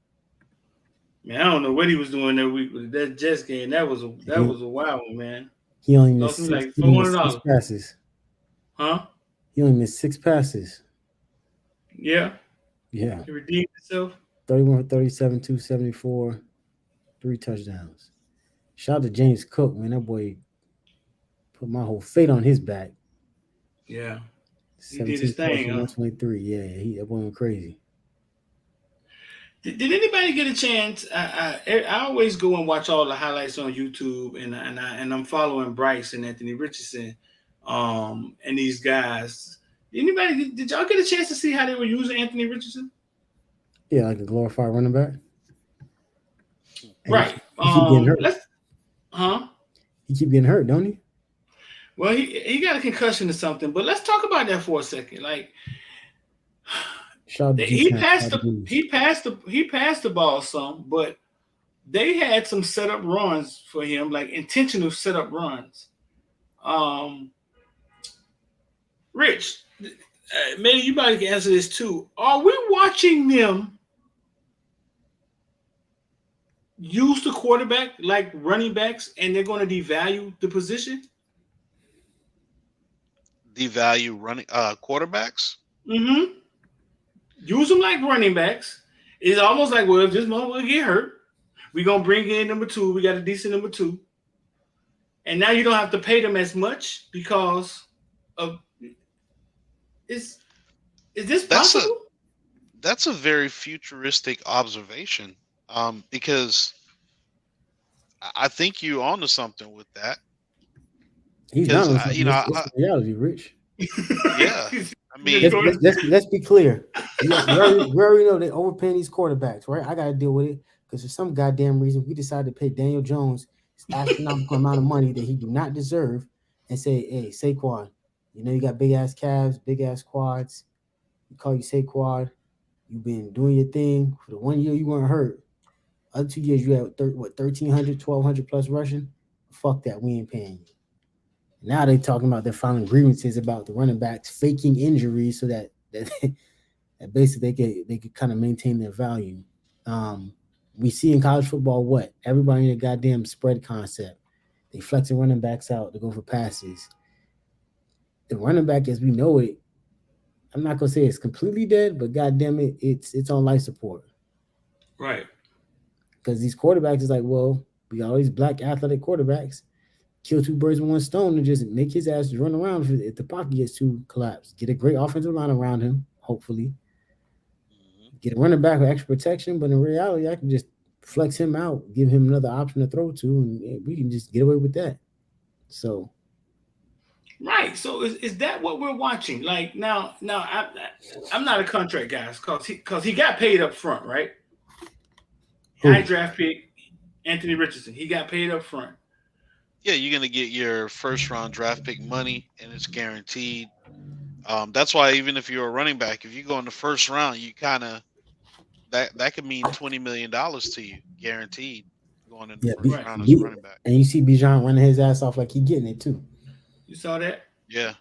Man, I don't know what he was doing that week with that Jets game. That was a wild one, man. He only missed like $400 passes. Huh? He only missed 6 passes. Yeah. Yeah. He redeemed himself. 31 for 37, 274, 3 touchdowns. Shout out to James Cook, man. That boy put my whole fate on his back. Yeah. He did his thing, 123. Yeah, that boy went crazy. Did anybody get a chance? I always go and watch all the highlights on YouTube, and I'm following Bryce and Anthony Richardson, and these guys. Did y'all get a chance to see how they were using Anthony Richardson? Yeah, like a glorified running back. Right. He keep getting hurt. He keep getting hurt, don't he? Well, he got a concussion or something, but let's talk about that for a second. Like, he passed the ball some, but they had some setup runs for him, like intentional setup runs. Rich, maybe you might can answer this too. Are we watching them use the quarterback like running backs, and they're going to devalue the position? Devalue running quarterbacks? Mm-hmm. Use them like running backs. It's almost like, well, if this motherfucker get hurt, we're going to bring in number 2. We got a decent number 2. And now you don't have to pay them as much because of is this possible? That's a very futuristic observation. Because I think you're onto something with that. He's not on something. It's reality, Rich. Yeah. I mean, let's be clear. We already know they're overpaying these quarterbacks, right? I got to deal with it because for some goddamn reason we decided to pay Daniel Jones this astronomical amount of money that he do not deserve, and say, "Hey, Saquon, you know you got big ass calves, big ass quads. We call you Saquon. You've been doing your thing for the 1 year you weren't hurt. Other 2 years you had 1,300, 1,200 plus rushing. Fuck that, we ain't paying you." Now they're talking about they're filing grievances about the running backs faking injuries so that basically they could kind of maintain their value. We see in college football what everybody in a goddamn spread concept. They flexing running backs out to go for passes. The running back, as we know it, I'm not gonna say it's completely dead, but goddamn it, it's on life support. Right. Because these quarterbacks is like, well, we got all these black athletic quarterbacks. Kill 2 birds with 1 stone and just make his ass run around if the pocket gets too collapsed. Get a great offensive line around him, hopefully. Get a running back with extra protection, but in reality, I can just flex him out, give him another option to throw to, and we can just get away with that. So, right. So is that what we're watching? Like now I'm not a contract guy because he got paid up front, right? High draft pick, Anthony Richardson. He got paid up front. Yeah, you're gonna get your first round draft pick money, and it's guaranteed. That's why even if you're a running back, if you go in the first round, you kind of that could mean $20 million to you, guaranteed, going in the first round as a running back. And you see Bijan running his ass off like he getting it too. You saw that? Yeah.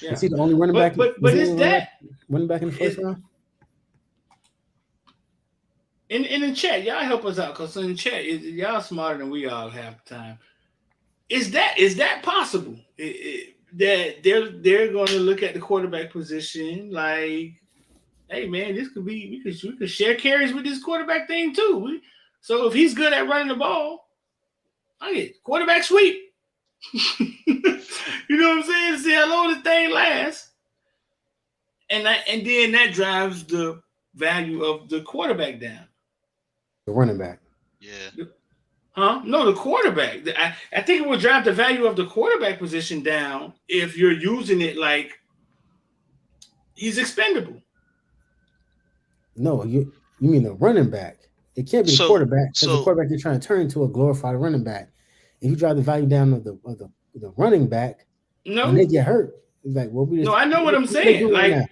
Is he the only running back? But is that running back in the first round? In the chat, y'all help us out because in the chat, y'all smarter than we all half the time. Is that possible? That they're going to look at the quarterback position like, hey man, this could be we could share carries with this quarterback thing too. So if he's good at running the ball, I get quarterback sweep. You know what I'm saying? To see how long this thing lasts. And then that drives the value of the quarterback down. The running back. Yeah. Huh? No, the quarterback. I think it will drive the value of the quarterback position down if you're using it like he's expendable. No, you mean the running back. It can't be the So quarterback because the so quarterback you're trying to turn into a glorified running back. If you drive the value down of the running back, when they No, get hurt, it's like no, I know what I'm what they do saying. right now. Like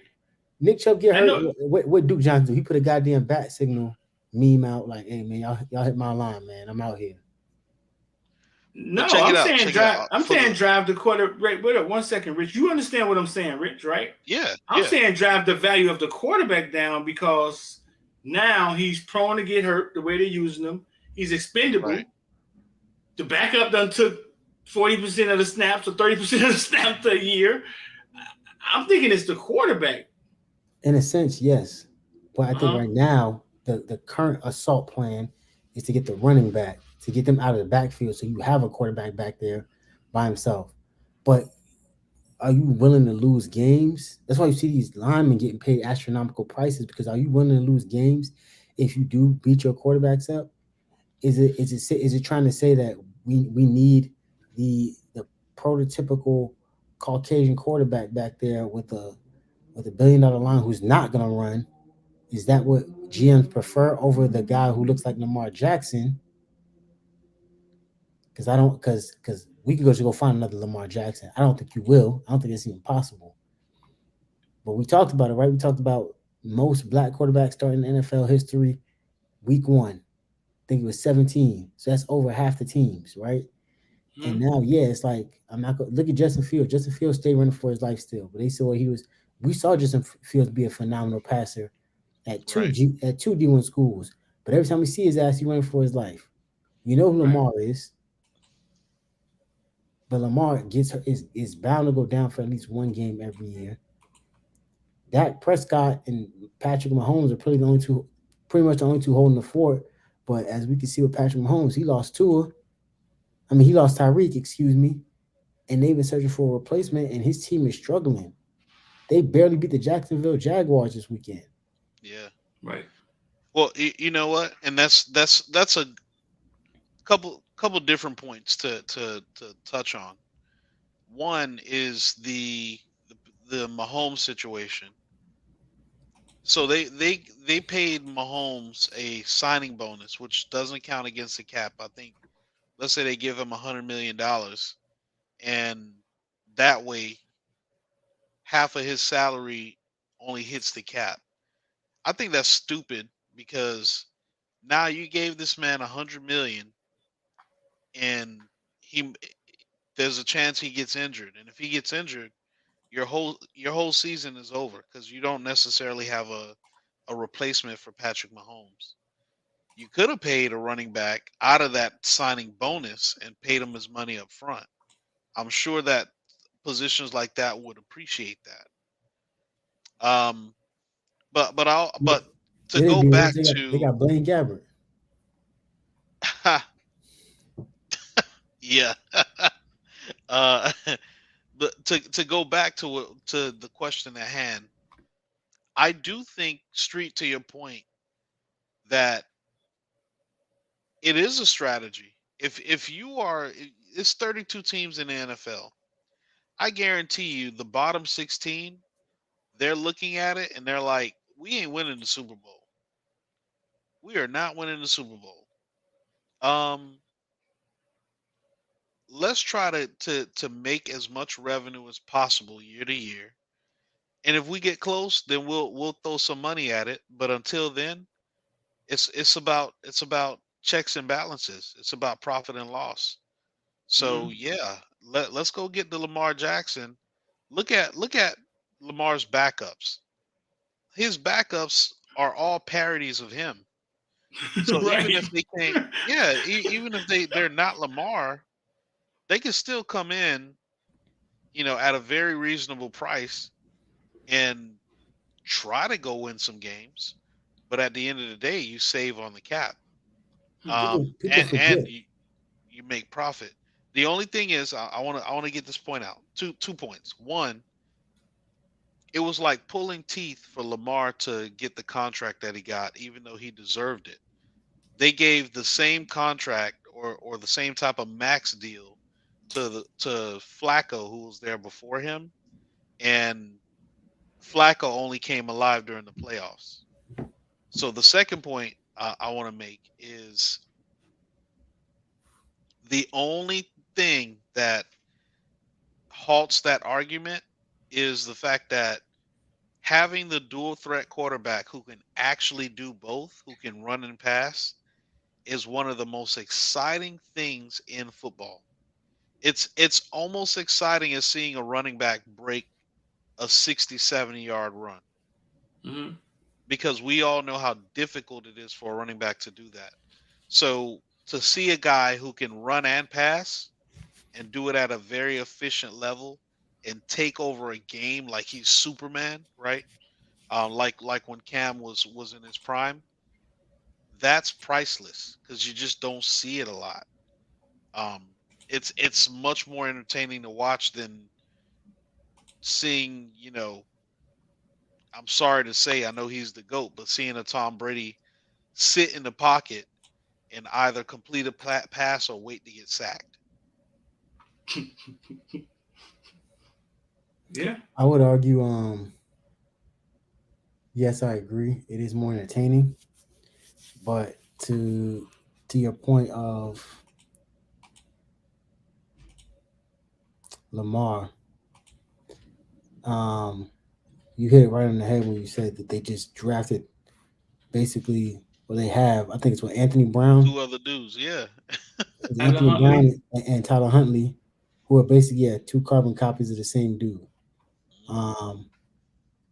Nick Chubb get I hurt. know. What Duke Johnson do? He put a goddamn bat signal meme out like, "Hey man, y'all hit my line, man. I'm out here." but No, check it I'm out. saying Check it drive. out. I'm saying drive the quarter. Wait up 1 second, Rich. You understand what I'm saying, Rich? Right? I'm Yeah. saying drive the value of the quarterback down because now he's prone to get hurt the way they're using him. He's expendable. Right. The backup done took 40% of the snaps or 30% of the snaps a year. I'm thinking it's the quarterback. In a sense, yes, but I think Uh-huh. right now the current assault plan is to get the running back to get them out of the backfield, so you have a quarterback back there by himself. But are you willing to lose games? That's why you see these linemen getting paid astronomical prices because are you willing to lose games if you do beat your quarterbacks up? Is it trying to say that we need the prototypical Caucasian quarterback back there with a $1 billion line who's not gonna run? Is that what GMs prefer over the guy who looks like Lamar Jackson? Because I don't because we could just go find another Lamar Jackson. I don't think you will. I don't think it's even possible. But we talked about it, right? We talked about most black quarterbacks starting in NFL history week one. I think it was 17. So that's over half the teams, right? And Hmm. now, yeah, it's like I'm not going to look at Justin Fields. Justin Fields stayed running for his life still, but they saw he was. We saw Justin Fields be a phenomenal passer at Right. at two D1 schools, but every time we see his ass, he running for his life. You know who Right. Lamar is, but Lamar is bound to go down for at least one game every year. Dak Prescott and Patrick Mahomes are pretty much the only two holding the fort. But as we can see with Patrick Mahomes, he lost Tua. I mean, he lost Tyreek, excuse me, and they've been searching for a replacement, and his team is struggling. They barely beat the Jacksonville Jaguars this weekend. Yeah. Right. Well, you know what? And that's a couple different points to touch on. One is the Mahomes situation. So they paid Mahomes a signing bonus, which doesn't count against the cap. I think let's say they give him $100 million, and that way half of his salary only hits the cap. I think that's stupid because now you gave this man 100 million, and he there's a chance he gets injured, and if he gets injured, your whole season is over because you don't necessarily have a replacement for Patrick Mahomes. You could have paid a running back out of that signing bonus and paid him his money up front. I'm sure that positions like that would appreciate that. But to Yeah, they go do. back They to got Blaine Gabbert. yeah, uh, but to go back to the question at hand, I do think, Street, to your point, that it is a strategy. If you are, it's 32 teams in the NFL. I guarantee you, the bottom 16, they're looking at it and they're like, "We ain't winning the Super Bowl. We are not winning the Super Bowl. Um, let's try to make as much revenue as possible year to year. And if we get close, then we'll throw some money at it. But until then, it's about checks and balances. It's about profit and loss. So Hmm. yeah, let's go get the Lamar Jackson. Look at Lamar's backups. His backups are all parodies of him. So even Right. if they can't, yeah, even if they're not Lamar, they can still come in, at a very reasonable price and try to go win some games. But at the end of the day, you save on the cap. People forget. And you make profit. The only thing is, I want to get this point out. Two points. One, it was like pulling teeth for Lamar to get the contract that he got, even though he deserved it. They gave the same contract or the same type of max deal to Flacco, who was there before him, and Flacco only came alive during the playoffs. So the second point I want to make is the only thing that halts that argument is the fact that having the dual threat quarterback who can actually do both, who can run and pass, is one of the most exciting things in football. It's almost exciting as seeing a running back break a 60, 70-yard run. Mm-hmm. Because we all know how difficult it is for a running back to do that. So to see a guy who can run and pass and do it at a very efficient level and take over a game like he's Superman, right? Like when Cam was in his prime, that's priceless because you just don't see it a lot. Um, it's much more entertaining to watch than seeing, I'm sorry to say, I know he's the GOAT, but seeing a Tom Brady sit in the pocket and either complete a pass or wait to get sacked. Yeah. I would argue, yes, I agree. It is more entertaining, but to your point of Lamar, um, you hit it right on the head when you said that they just drafted basically what they have. I think it's what Anthony Brown, Two other dudes, yeah. it's Tyler Anthony Brown Huntley. and Tyler Huntley, who are basically two carbon copies of the same dude. Um,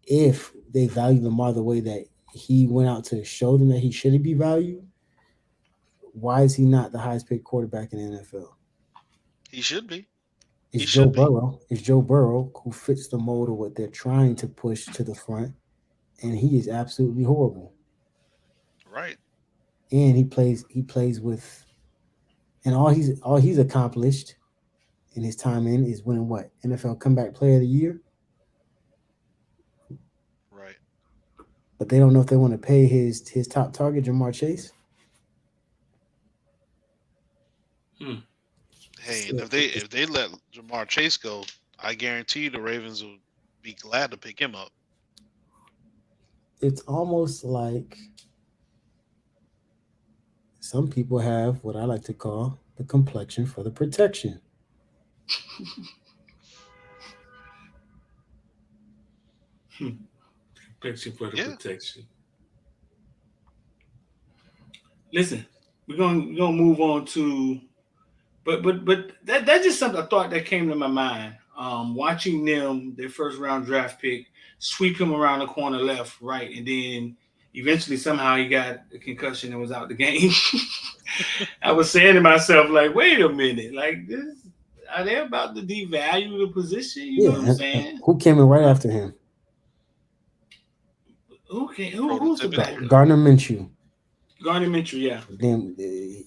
if they value Lamar the way that he went out to show them that he should be valued, why is he not the highest paid quarterback in the NFL? He should be. It's He Joe should be. Burrow. It's Joe Burrow who fits the mold of what they're trying to push to the front, and he is absolutely horrible. Right. And he plays with, and all he's accomplished in his time in is winning what NFL Comeback Player of the Year. Right. But they don't know if they want to pay his top target, Jamar Chase. Hey, and if they let Jamar Chase go, I guarantee you the Ravens will be glad to pick him up. It's almost like some people have what I like to call the complexion for the protection. Protection for the Yeah. protection. Listen, we're gonna move on to, but that's just something, a thought that came to my mind. Watching them, their first round draft pick, sweep him around the corner left, right, and then eventually somehow he got a concussion and was out the game. I was saying to myself, like, wait a minute, like this, are they about to devalue the position? You know what I'm And saying? who came in right after him? Who's the Prototypical. backup? Gardner Minshew. Gardner Minshew, yeah. Then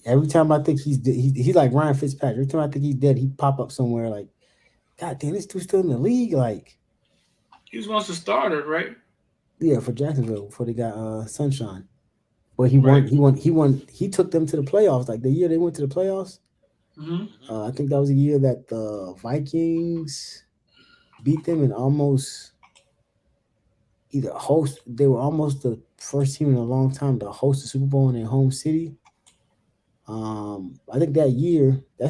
every time I think he's like Ryan Fitzpatrick. Every time I think he's dead, he pop up somewhere like, God damn, this dude's still in the league. Like, He was once a starter, right? yeah, for Jacksonville before they got Sunshine. But Right. he won. He took them to the playoffs. Like the year they went to the playoffs. Mm-hmm. I think that was the year that the Vikings beat them and almost either host. They were almost the first team in a long time to host the Super Bowl in their home city. I think that's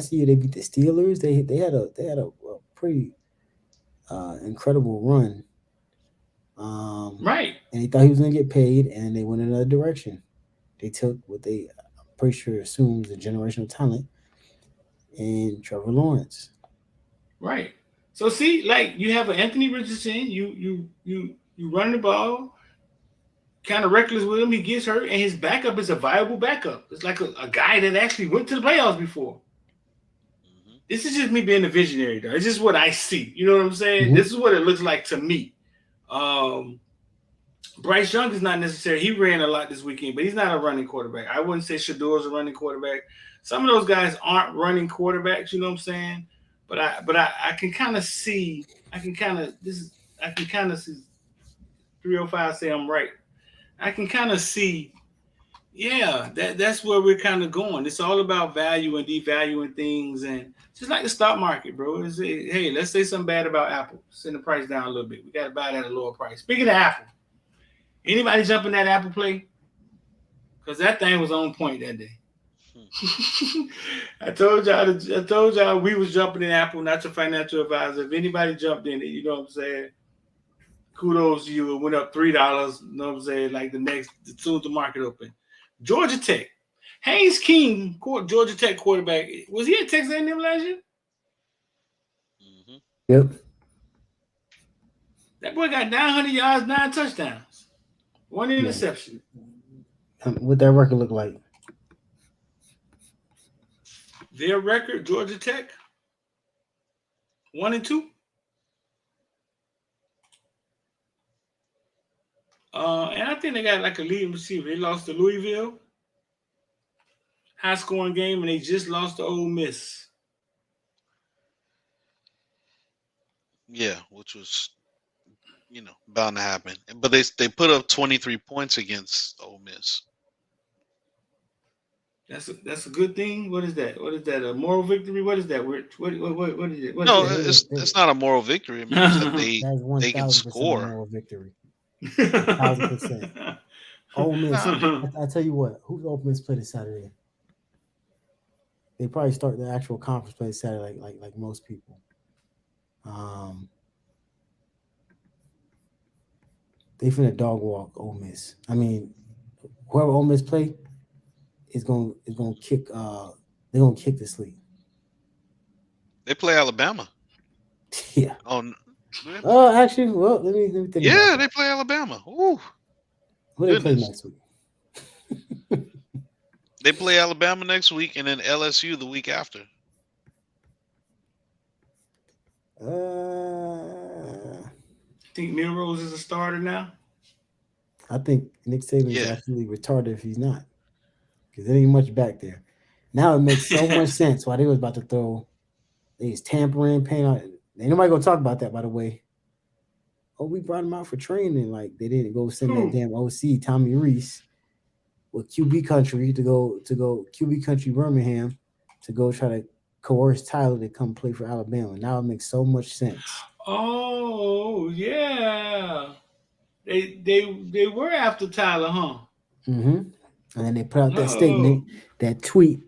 the year they beat the Steelers. They had a pretty incredible run. Right. And he thought he was going to get paid, and they went in another direction. They took what I'm pretty sure assumes a generational talent in Trevor Lawrence. Right. So see, like you have an Anthony Richardson, you run the ball, kind of reckless with him. He gets hurt, and his backup is a viable backup. It's like a guy that actually went to the playoffs before. Mm-hmm. This is just me being a visionary, though. It's just what I see. You know what I'm saying? Mm-hmm. This is what it looks like to me. Bryce Young is not necessary. He ran a lot this weekend, but he's not a running quarterback. I wouldn't say Shador's a running quarterback. Some of those guys aren't running quarterbacks. You know what I'm saying? But I can kind of see. I can kind of see 305 say I'm right. I can kind of see. Yeah, that's where we're kind of going. It's all about value and devaluing things, and just like the stock market, bro. Hey, let's say something bad about Apple. Send the price down a little bit. We got to buy that at a lower price. Speaking of Apple, anybody jump in that Apple play? Because that thing was on point that day. I told y'all we was jumping in Apple, not your financial advisor. If anybody jumped in it, you know what I'm saying? Kudos to you. It went up $3. You know what I'm saying? Like as soon as the market opened. Georgia Tech. Haynes King, Georgia Tech quarterback. Was he at Texas A&M last year? Mm-hmm. Yep. That boy got 900 yards, 9 touchdowns, 1 interception. What that record look like? Their record, Georgia Tech, 1-2. And I think they got like a leading receiver. They lost to Louisville, high scoring game, and they just lost to Ole Miss. Yeah, which was, bound to happen. But they put up 23 points against Ole Miss. That's a good thing. What is that? What is that? A moral victory? What is that? What is it? No, it's not a moral victory. It means that they can score. Moral victory. 1,000%. Ole Miss. I tell you what, who's Ole Miss play this Saturday? They probably start the actual conference play Saturday, like most people. They finna dog walk Ole Miss. I mean, whoever Ole Miss play is gonna kick. They're gonna kick the sleep. They play Alabama. Yeah. Oh, actually, well, let me think. Yeah, they play Alabama. Ooh. Who they play next week? They play Alabama next week, and then LSU the week after. Think Milrose is a starter now? I think Nick Saban is absolutely retarded if he's not, because there ain't much back there. Now it makes so much sense why they was about to throw. They was tampering, paying out. Ain't nobody gonna talk about that, by the way. Oh, we brought him out for training. Like they didn't go send that damn OC Tommy Reese with QB country to go QB country Birmingham to go try to coerce Tyler to come play for Alabama. Now it makes so much sense. Oh yeah, they were after Tyler, huh? Mm-hmm. And then they put out that statement, that tweet,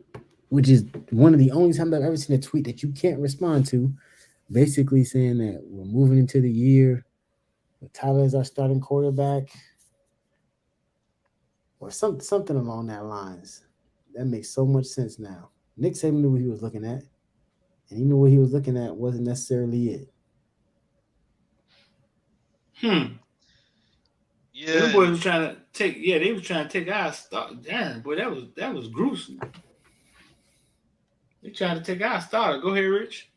which is one of the only times I've ever seen a tweet that you can't respond to, basically saying that we're moving into the year with Tyler as our starting quarterback, or something along that lines. That makes so much sense now. Nick Saban knew what he was looking at, and he knew what he was looking at wasn't necessarily it. Yeah, the boys were trying to take. Yeah, they were trying to take our starter. Damn, boy, that was gruesome. They tried to take our starter. Go ahead, Rich.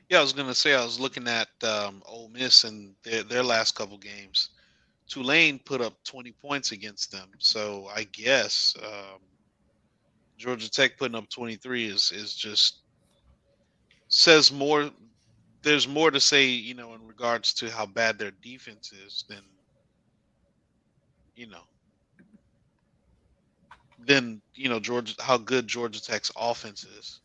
Yeah, I was gonna say I was looking at Ole Miss and their last couple games. Tulane put up 20 points against them, so I guess Georgia Tech putting up 23 is just says more. There's more to say, in regards to how bad their defense is than Georgia, how good Georgia Tech's offense is.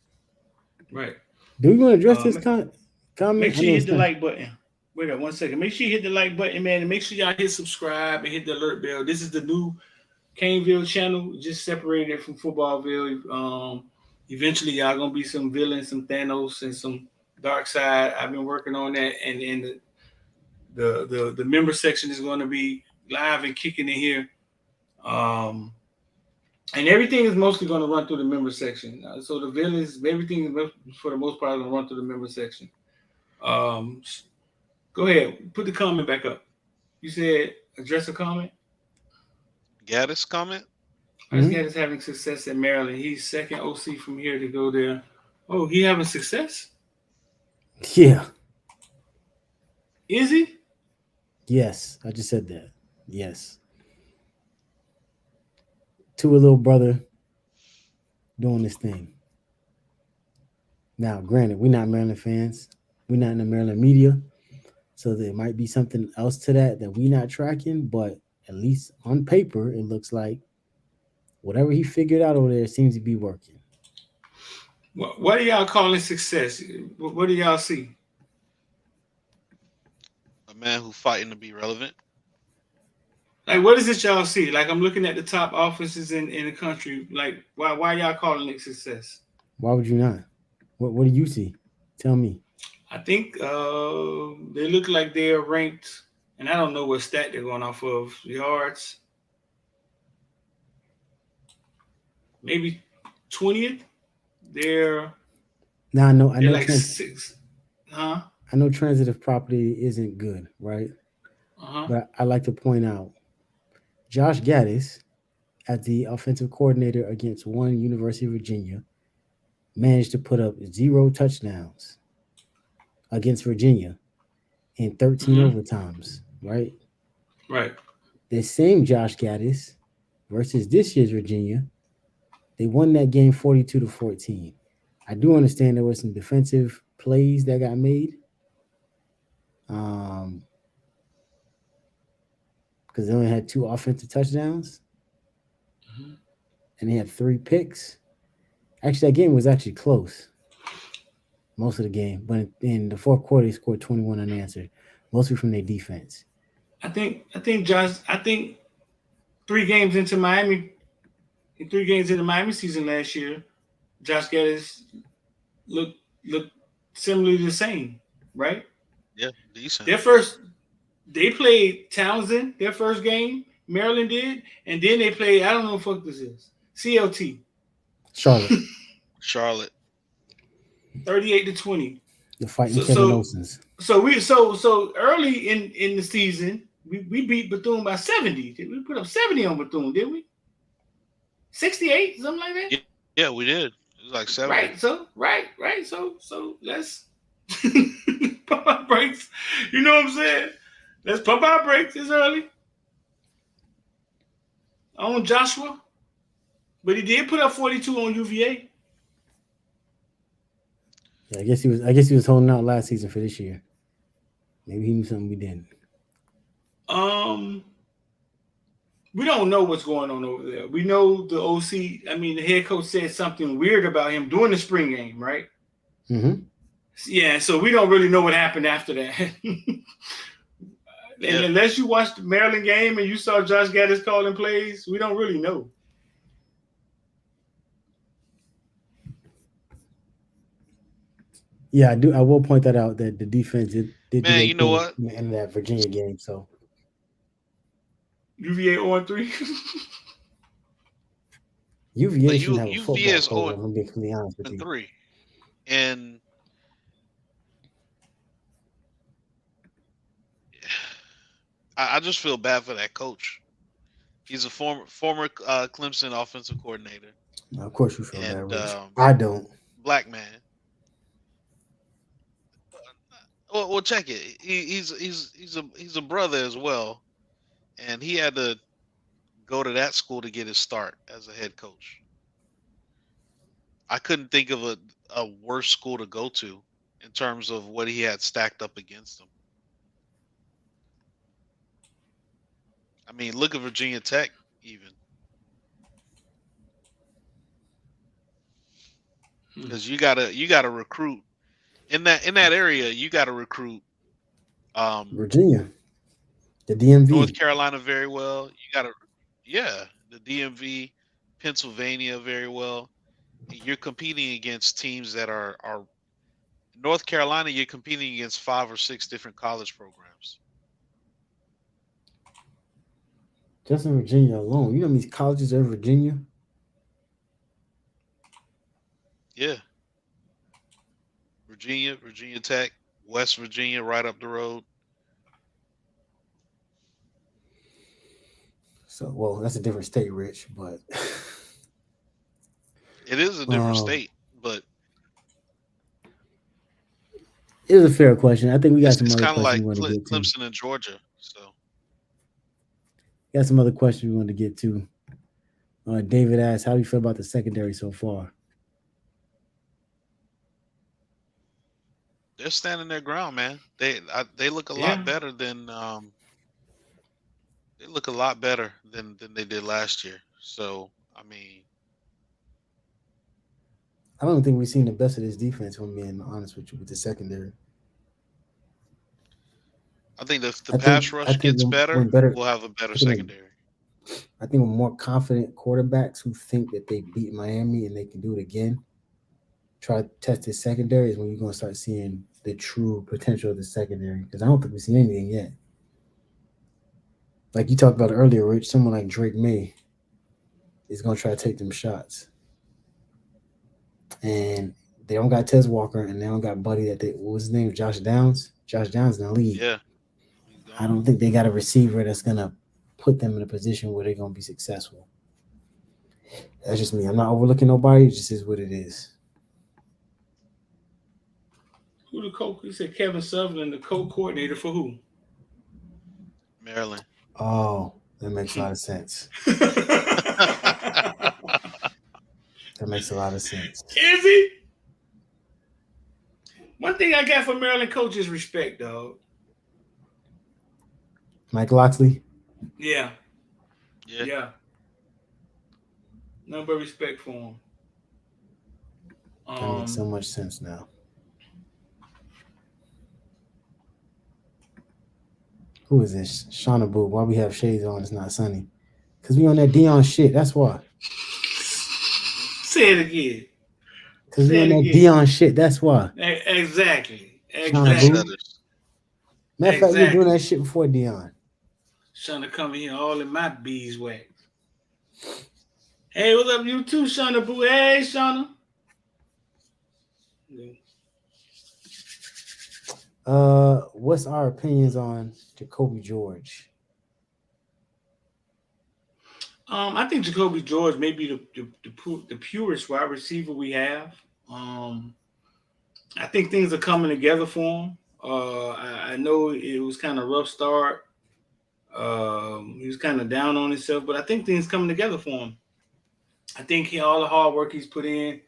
Right. Do you want to address this comment? Make sure you hit the like button. Wait up 1 second. Make sure you hit the like button, man, and make sure y'all hit subscribe and hit the alert bell. This is the new Caneville channel. Just separated it from Footballville. Eventually, y'all gonna be some villains, some Thanos, and some Dark Side. I've been working on that, and the member section is going to be live and kicking in here. And everything is mostly going to run through the member section. So the villains, everything for the most part is going to run through the member section. Go ahead, put the comment back up. You said address a comment. Gaddis comment. Gaddis having success in Maryland. He's second OC from here to go there. Oh, he having success? Yeah. Is he? Yes, I just said that. Yes. To a little brother doing this thing. Now, granted, we're not Maryland fans. We're not in the Maryland media. So there might be something else to that we're not tracking, but at least on paper, it looks like whatever he figured out over there seems to be working. What do y'all calling success? What do y'all see? A man who fighting to be relevant. Like, what is it y'all see? Like, I'm looking at the top offenses in the country. Like, why y'all calling it success? Why would you not? What do you see? Tell me. I think they look like they're ranked, and I don't know what stat they're going off of. Yards, maybe 20th. They're Now I know they're like six, huh? I know transitive property isn't good, right? But I like to point out Josh Gaddis, as the offensive coordinator against one University of Virginia, managed to put up 0 touchdowns against Virginia in 13 overtimes, right? Right. The same Josh Gaddis versus this year's Virginia, they won that game 42-14. I do understand there were some defensive plays that got made. Because they only had 2 offensive touchdowns. And they had 3 picks. Actually, that game was actually close most of the game. But in the fourth quarter, they scored 21 unanswered, mostly from their defense. I think Josh. I think 3 games into Miami, in 3 games into Miami season last year, Josh Gaddis looked similarly the same, right? Yeah, decent. They played Townsend their first game. Maryland did, and then they played. I don't know what the fuck this is. CLT. Charlotte. 38-20. The fighting Kevin Olsons. So early in the season, we beat Bethune by 70. We put up 70 on Bethune, did we? 68, something like that. Yeah, we did. It was like 70. Right. So let's pump our brakes. You know what I'm saying? Let's pump our brakes. It's early. On Joshua, but he did put up 42 on UVA. Yeah, I guess he was holding out last season for this year. Maybe he knew something we didn't. We don't know what's going on over there. We know the OC. I mean, the head coach said something weird about him during the spring game, right? Mm-hmm. Yeah, so we don't really know what happened after that. And unless you watched the Maryland game and you saw Josh Gaddis calling plays, we don't really know. Yeah, I do. I will point that out that the defense did Man, you know what? In that Virginia game. So UVA 0-3. UVA should have a football UVA is program. I'm being completely honest with you. 3, and I just feel bad for that coach. He's a former Clemson offensive coordinator. Now, of course, you feel bad, Rich. I don't. Black man. Well, check it. He's a brother as well, and he had to go to that school to get his start as a head coach. I couldn't think of a worse school to go to in terms of what he had stacked up against him. I mean, look at Virginia Tech, even. Because you gotta recruit in that area. You gotta recruit Virginia, the DMV, North Carolina very well. The DMV, Pennsylvania very well. You're competing against teams that are North Carolina. You're competing against 5 or 6 different college programs. Just in Virginia alone, you know how many colleges are in Virginia? Yeah. Virginia Tech, West Virginia, right up the road. So, well, that's a different state, Rich, but it is a different state, but it is a fair question. I think we got some other questions. It's kind of like Clemson and Georgia. So Got some other questions we want to get to. David asks, "How do you feel about the secondary so far?" They're standing their ground, man. They look a lot Yeah. better than they look a lot better than they did last year. So I mean, I don't think we've seen the best of this defense. If I'm being honest with you, with the secondary. I think if the I think pass I rush think gets when better, better, we'll have a better I think when, secondary. I think when more confident quarterbacks who think that they beat Miami and they can do it again, try to test his secondary is when you're gonna start seeing the true potential of the secondary. Because I don't think we've seen anything yet. Like you talked about earlier, Rich, someone like Drake May is gonna try to take them shots, and they don't got Tez Walker and they don't got Buddy that they what was his name, Josh Downs. Josh Downs in the league. Yeah, he's I gone. don't think they got a receiver that's gonna put them in a position where they're gonna be successful. That's just me. I'm not overlooking nobody. It just is what it is. Who the coach? He said Kevin Sutherland, the co-coordinator for who? Maryland. Oh, that makes a lot of sense. Is That makes a lot of sense. he? One thing I got for Maryland coaches respect, dog. Mike Loxley. Yeah, Yeah. yeah. Nothing but respect for him. That makes so Um, much sense now. Who is this? Shauna Boo. Why we have shades on? It's not sunny. Cause we on that Dion shit. That's why. say it again. Cause we Say on it that again. Dion shit. That's why. Exactly. Shauna Boo. Exactly. Trendsetters. Matter of fact, we were doing Exactly. that shit before Dion. Shauna coming here all in my beeswax. Hey, what's up, you too, Shauna Boo? Hey, Shauna. What's our opinions on Jacoby George? I think Jacoby George may be the purest wide receiver we have. I think things are coming together for him. I know it was kind of rough start. He was kind of down on himself, but I think things coming together for him. I think all the hard work he's put in,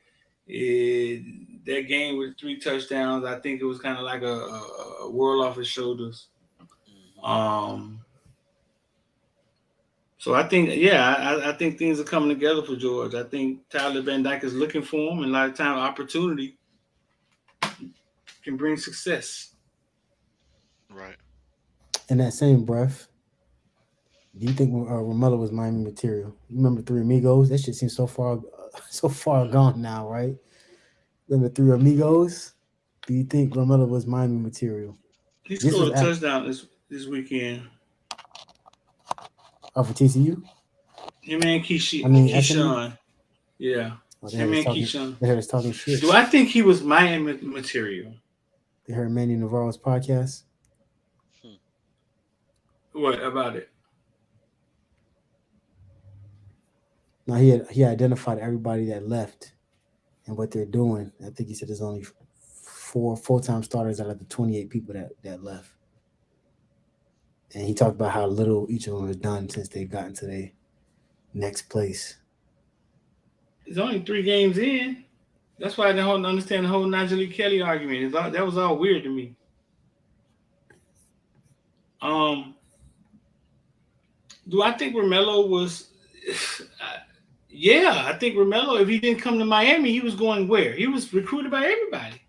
that game with 3 touchdowns, I think it was kind of like a whirl off his shoulders. Mhm. Um, so I think, yeah, I think things are coming together for George. I think Tyler Van Dyke is looking for him, and a lot of time opportunity can bring success. Right. In that same breath, do you think Romello was Miami material? You remember Three Amigos? That shit seems so far, so far gone now, right? Remember Three Amigos? Do you think Romello was Miami material? He This was scored a after touchdown this weekend. for TCU. Him and I mean SMU. Keyshawn. Yeah. Oh, they heard Him us and talking. Keyshawn. They heard us talking shit. Do I think he was Miami material? They heard Manny Navarro's podcast. Hmm. What about it? Now he identified everybody that left and what they're doing. I think he said there's only 4 full-time starters out of the 28 people that left. And he talked about how little each of them has done since they've gotten to their next place. It's only 3 games in. That's why I don't understand the whole Nigel Kelly argument. That was all weird to me. Um, do I think Romello was? Yeah, I think Romello. If he didn't come to Miami, he was going where? He was recruited by everybody.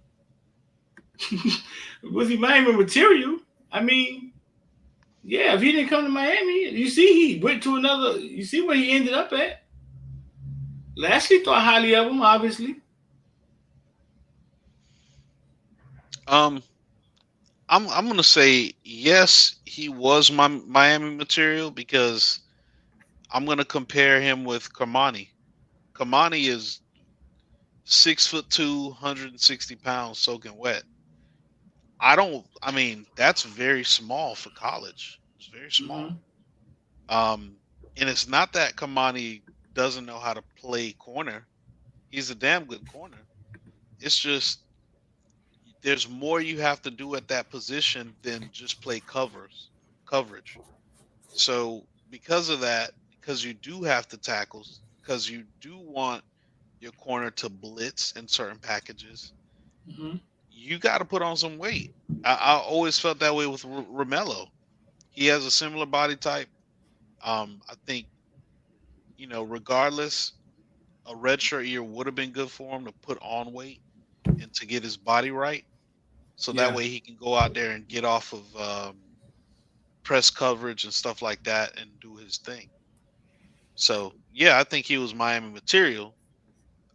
Was he Miami material? I mean, yeah. If he didn't come to Miami, you see, he went to another. You see where he ended up at. Lashley thought highly of him, obviously. Um, I'm gonna say yes, he was my Miami material because I'm gonna compare him with Kamani. Kamani is 6'2", 160 pounds, soaking wet. I mean, that's very small for college. It's very Mm-hmm. small. And it's not that Kamani doesn't know how to play corner. He's a damn good corner. It's just there's more you have to do at that position than just play coverage. So because of that, because you do have to tackles, because you do want your corner to blitz in certain packages, Mhm. you got to put on some weight. I always felt that way with Romello. He has a similar body type. I think, regardless, a redshirt year would have been good for him to put on weight and to get his body right, so that Yeah. way he can go out there and get off of press coverage and stuff like that and do his thing. So yeah, I think he was Miami material.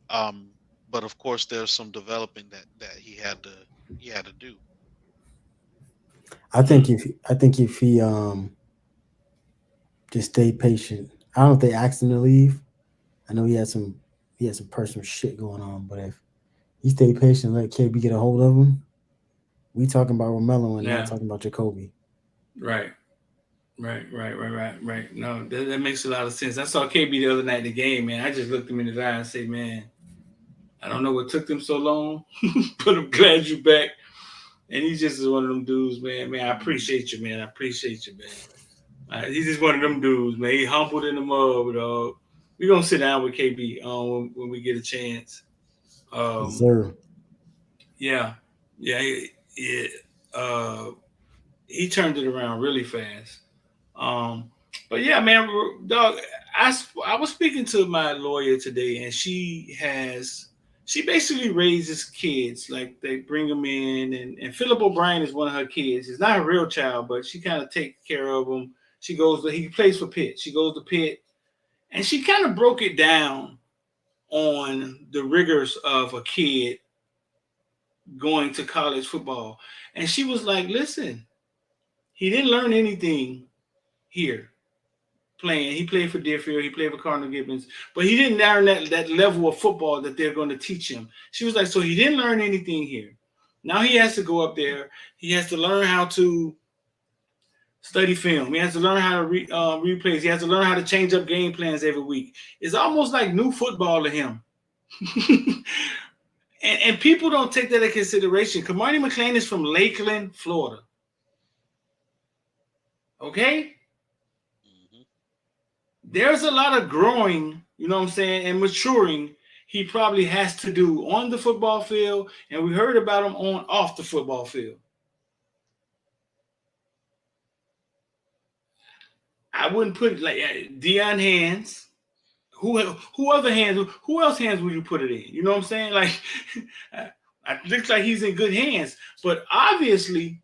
Um, but of course, there's some developing that he had to do. I think if he just stayed patient. I don't think asked him to leave. I know he had some personal shit going on, but if he stayed patient, let KB get a hold of him. We talking about Romello and not Yeah. talking about Jacoby. Right. Right. No, that makes a lot of sense. I saw KB the other night in the game, man. I just looked him in his eye and said, man, I don't know what took them so long, but I'm glad you back. And he just is one of them dudes, man. Man, I appreciate you, man. I appreciate you, man. He's just one of them dudes, man. He humbled in the mud, dog. We gonna sit down with KB when we get a chance. Yes, Um, sir. yeah, yeah, yeah. Uh, he turned it around really fast. Um, but yeah, man, dog. I was speaking to my lawyer today, and she basically raises kids. Like they bring them in, and Philip O'Brien is one of her kids. He's not a real child, but she kind of takes care of him. He plays for Pitt. She goes to Pitt, and she kind of broke it down on the rigors of a kid going to college football. And she was like, listen, he didn't learn anything here playing. He played for Deerfield, he played for Cardinal Gibbons, but he didn't learn that level of football that they're going to teach him. She was like, so he didn't learn anything here. Now he has to go up there. He has to learn how to study film. He has to learn how to replays. He has to learn how to change up game plans every week. It's almost like new football to him. and people don't take that into consideration. Kamani McLean is from Lakeland, Florida. Okay? Hmm. There's a lot of growing, you know what I'm saying, and maturing he probably has to do on the football field, and we heard about him on off the football field. I wouldn't put it like Deion hands. Who other hands? Who else hands would you put it in? You know what I'm saying? Like, it looks like he's in good hands, but obviously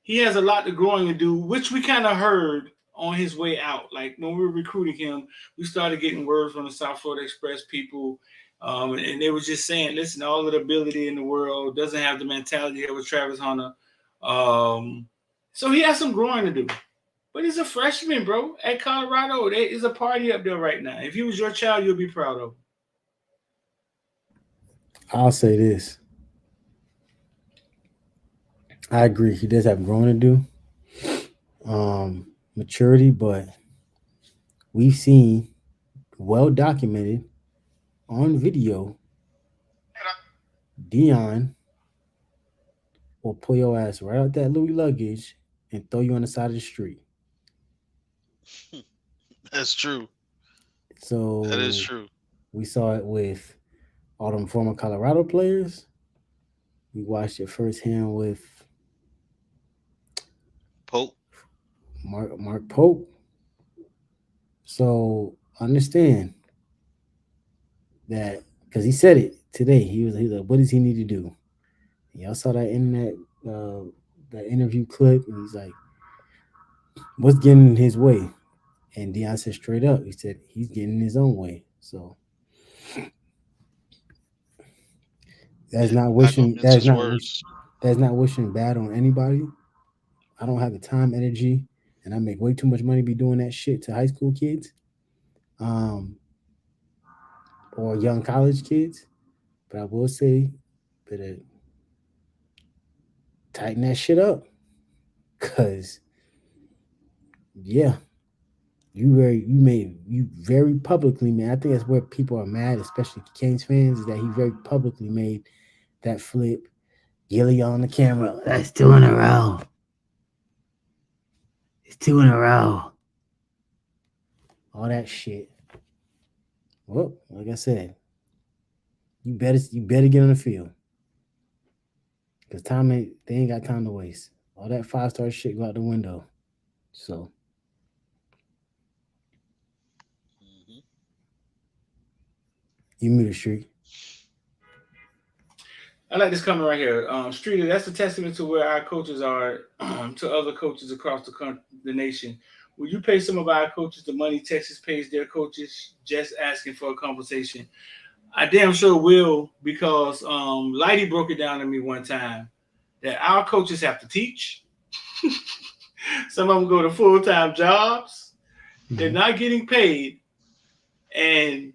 he has a lot to growing to do, which we kind of heard on his way out. Like when we were recruiting him, we started getting word from the South Florida Express people, and they were just saying, "Listen, all of the ability in the world doesn't have the mentality of a Travis Hunter." Um, so he has some growing to do. But he's a freshman, bro, at Colorado. There is a party up there right now. If he was your child, you'll be proud of him. I'll say this. I agree. He does have growing to do. Maturity, but we've seen well documented on video. Dion will pull your ass right out that Louis luggage and throw you on the side of the street. That's true. That is So true. we saw it with all them former Colorado players. We watched it firsthand with Pope. Mark Pope. So understand that because he said it today. He was like, "What does he need to do?" Y'all saw that internet that interview clip, and he's like, "What's getting in his way?" And Deion said straight up, he said he's getting in his own way. So that's Yeah, not not gonna wishing. mince That's his not wish. words. That's not wishing bad on anybody. I don't have the time, energy, and I make way too much money to be doing that shit to high school kids, um, or young college kids. But I will say, better tighten that shit up, cause yeah, you very publicly, man. I think that's where people are mad, especially Canes fans, is that he very publicly made that flip. Gilly on the camera. That's two in a row. It's two in a row. all that shit. Well, like I said, you better get on the field because time ain't they ain't got time to waste. All that 5-star shit go out the window. So Mhm. you mute the street. I like this comment right here. Streeter, that's a testament to where our coaches are to other coaches across the nation. Will you pay some of our coaches the money Texas pays their coaches? Just asking for a conversation. I damn sure will because Lighty broke it down to me one time that our coaches have to teach. Some of them go to full time jobs. They're Hmm. not getting paid, and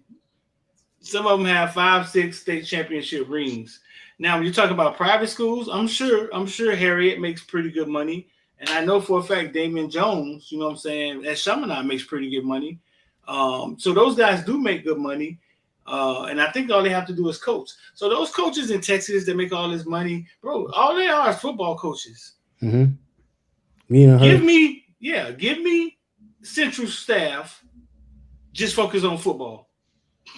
some of them have 5, 6 state championship rings. Now, when you talk about private schools, I'm sure Harriet makes pretty good money, and I know for a fact Damon Jones, you know what I'm saying, at Chaminade makes pretty good money. So those guys do make good money, and I think all they have to do is coach. So those coaches in Texas that make all this money, bro, all they are is football coaches. Hmm. Me and Give her. me, yeah, give me central staff just focus on football.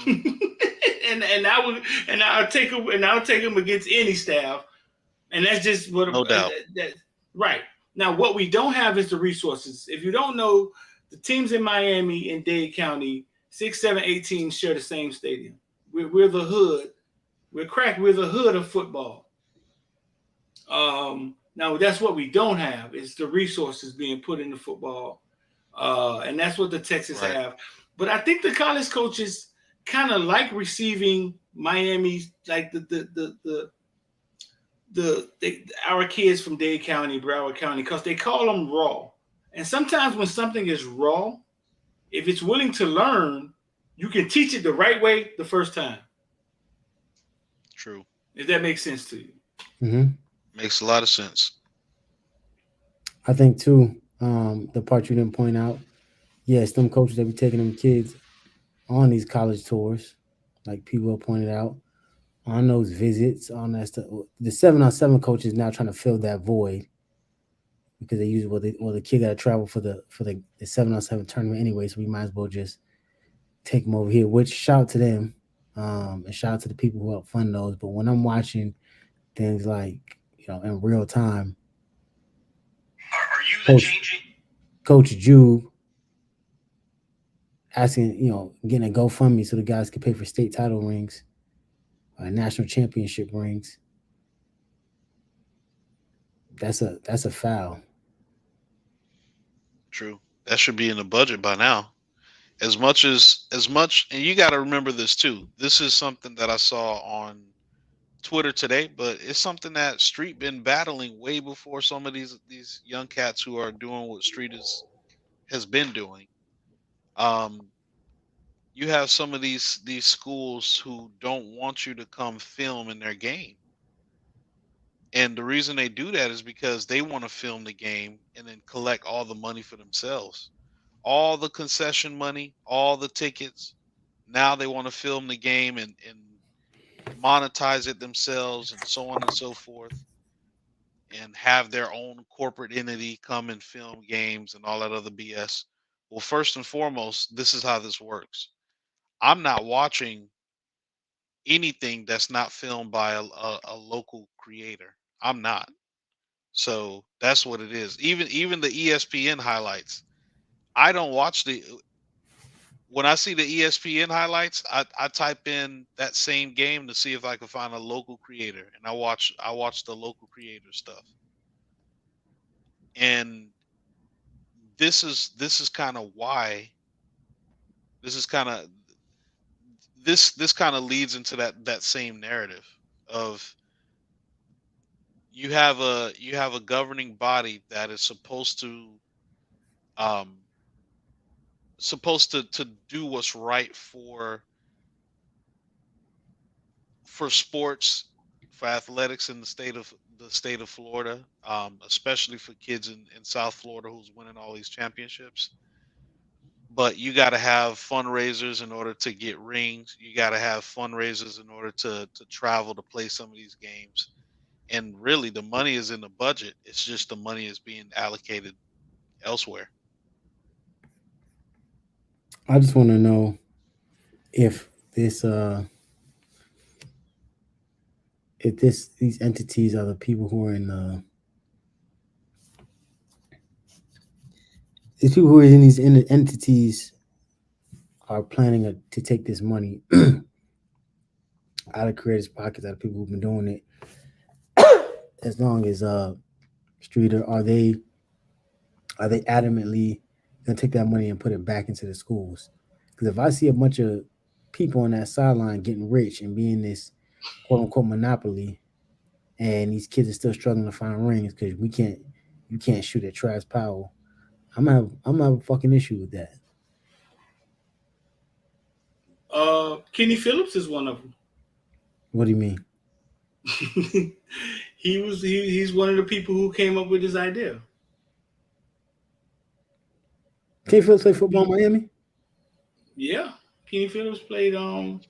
Mm. and I would I'll take them against any staff, and that's just what No doubt. that right now. What we don't have is the resources. If you don't know, the teams in Miami and Dade County, 6, 7, 8 teams share the same stadium. We're the hood. We're crack. We're the hood of football. Now that's what we don't have is the resources being put into football, and that's what the Texas Right. have. But I think the college coaches kind of like receiving Miami's like our kids from Dade County, Broward County, because they call them raw. And sometimes when something is raw, if it's willing to learn, you can teach it the right way the first time. True. If that makes sense to you. Hmm. Makes a lot of sense. I think too. The part you didn't point out. Yes, them coaches that be taking them kids on these college tours, like people have pointed out, on those visits, on that stuff. The 7-on-7 coaches now trying to fill that void because they use the kid got to travel for the 7-on-7 tournament anyway, so we might as well just take them over here. Which shout out to them, and shout out to the people who help fund those. But when I'm watching things like in real time, Are you the Coach changing? Coach Jube asking getting a GoFundMe so the guys can pay for state title rings, national championship rings. That's a foul. True. That should be in the budget by now. As much, and you got to remember this too. This is something that I saw on Twitter today, but it's something that Street been battling way before some of these young cats who are doing what Street has been doing. Um, you have some of these schools who don't want you to come film in their game, and the reason they do that is because they want to film the game and then collect all the money for themselves, all the concession money, all the tickets. Now they want to film the game and monetize it themselves and so on and so forth, and have their own corporate entity come and film games and all that other BS. Well, first and foremost, this is how this works. I'm not watching anything that's not filmed by a local creator. I'm not. So that's what it is. Even the ESPN highlights. I don't watch the when I see the ESPN highlights, I type in that same game to see if I can find a local creator, and I watch the local creator stuff. And this is kind of why this is kind of this kind of leads into that same narrative of you have a governing body that is um supposed to do what's right for sports, for athletics in the state of Florida, especially for kids in South Florida who's winning all these championships. But you got to have fundraisers in order to get rings. You got to have fundraisers in order to travel to play some of these games. And really, the money is in the budget. It's just the money is being allocated elsewhere. I just want to know if these entities are the people who are in these people who are in these entities are planning to take this money out of creators' pockets, out of people who've been doing it as long as Streeter. Are they adamantly gonna take that money and put it back into the schools? Because if I see a bunch of people on that sideline getting rich and being this quote unquote monopoly, and these kids are still struggling to find rings because you can't shoot at Travis Powell. I'm gonna have a fucking issue with that. Kenny Phillips is one of them. What do you mean? He's one of the people who came up with this idea. Can't Phillips play football in Miami? Yeah, Kenny Phillips played where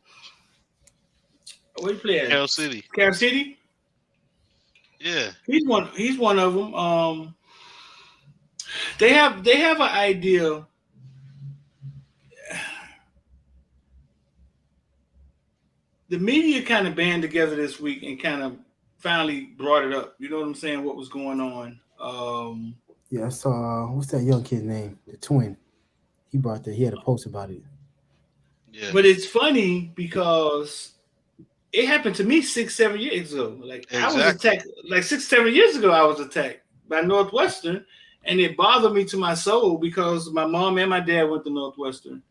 he played at? Carol City. Carol City. Yeah. He's one of them. They have an idea. The media kind of band together this week and kind of finally brought it up. You know what I'm saying? What was going on? Yeah, I saw what's that young kid's name? The twin. He had a post about it. Yeah. But it's funny because it happened to me 6-7 years ago. Like I was attacked like 6-7 years ago. I was attacked by Northwestern, and it bothered me to my soul because my mom and my dad went to Northwestern,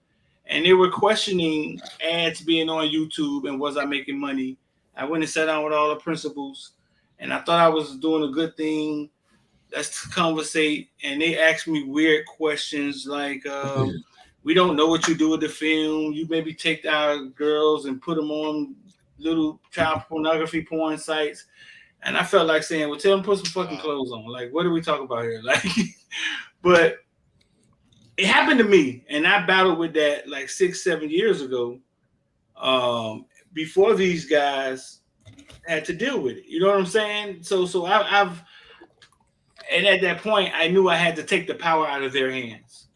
and they were questioning ads being on YouTube and was I making money. I went and sat down with all the principals, and I thought I was doing a good thing. Let's conversate, and they asked me weird questions like, "We don't know what you do with the film. You maybe take our girls and put them on little child pornography porn sites." And I felt like saying, "Well, tell them put some fucking clothes on. Like, what are we talking about here?" Like, but it happened to me, and I battled with that like 6-7 years ago. Before these guys had to deal with it, you know what I'm saying? So I've and at that point, I knew I had to take the power out of their hands.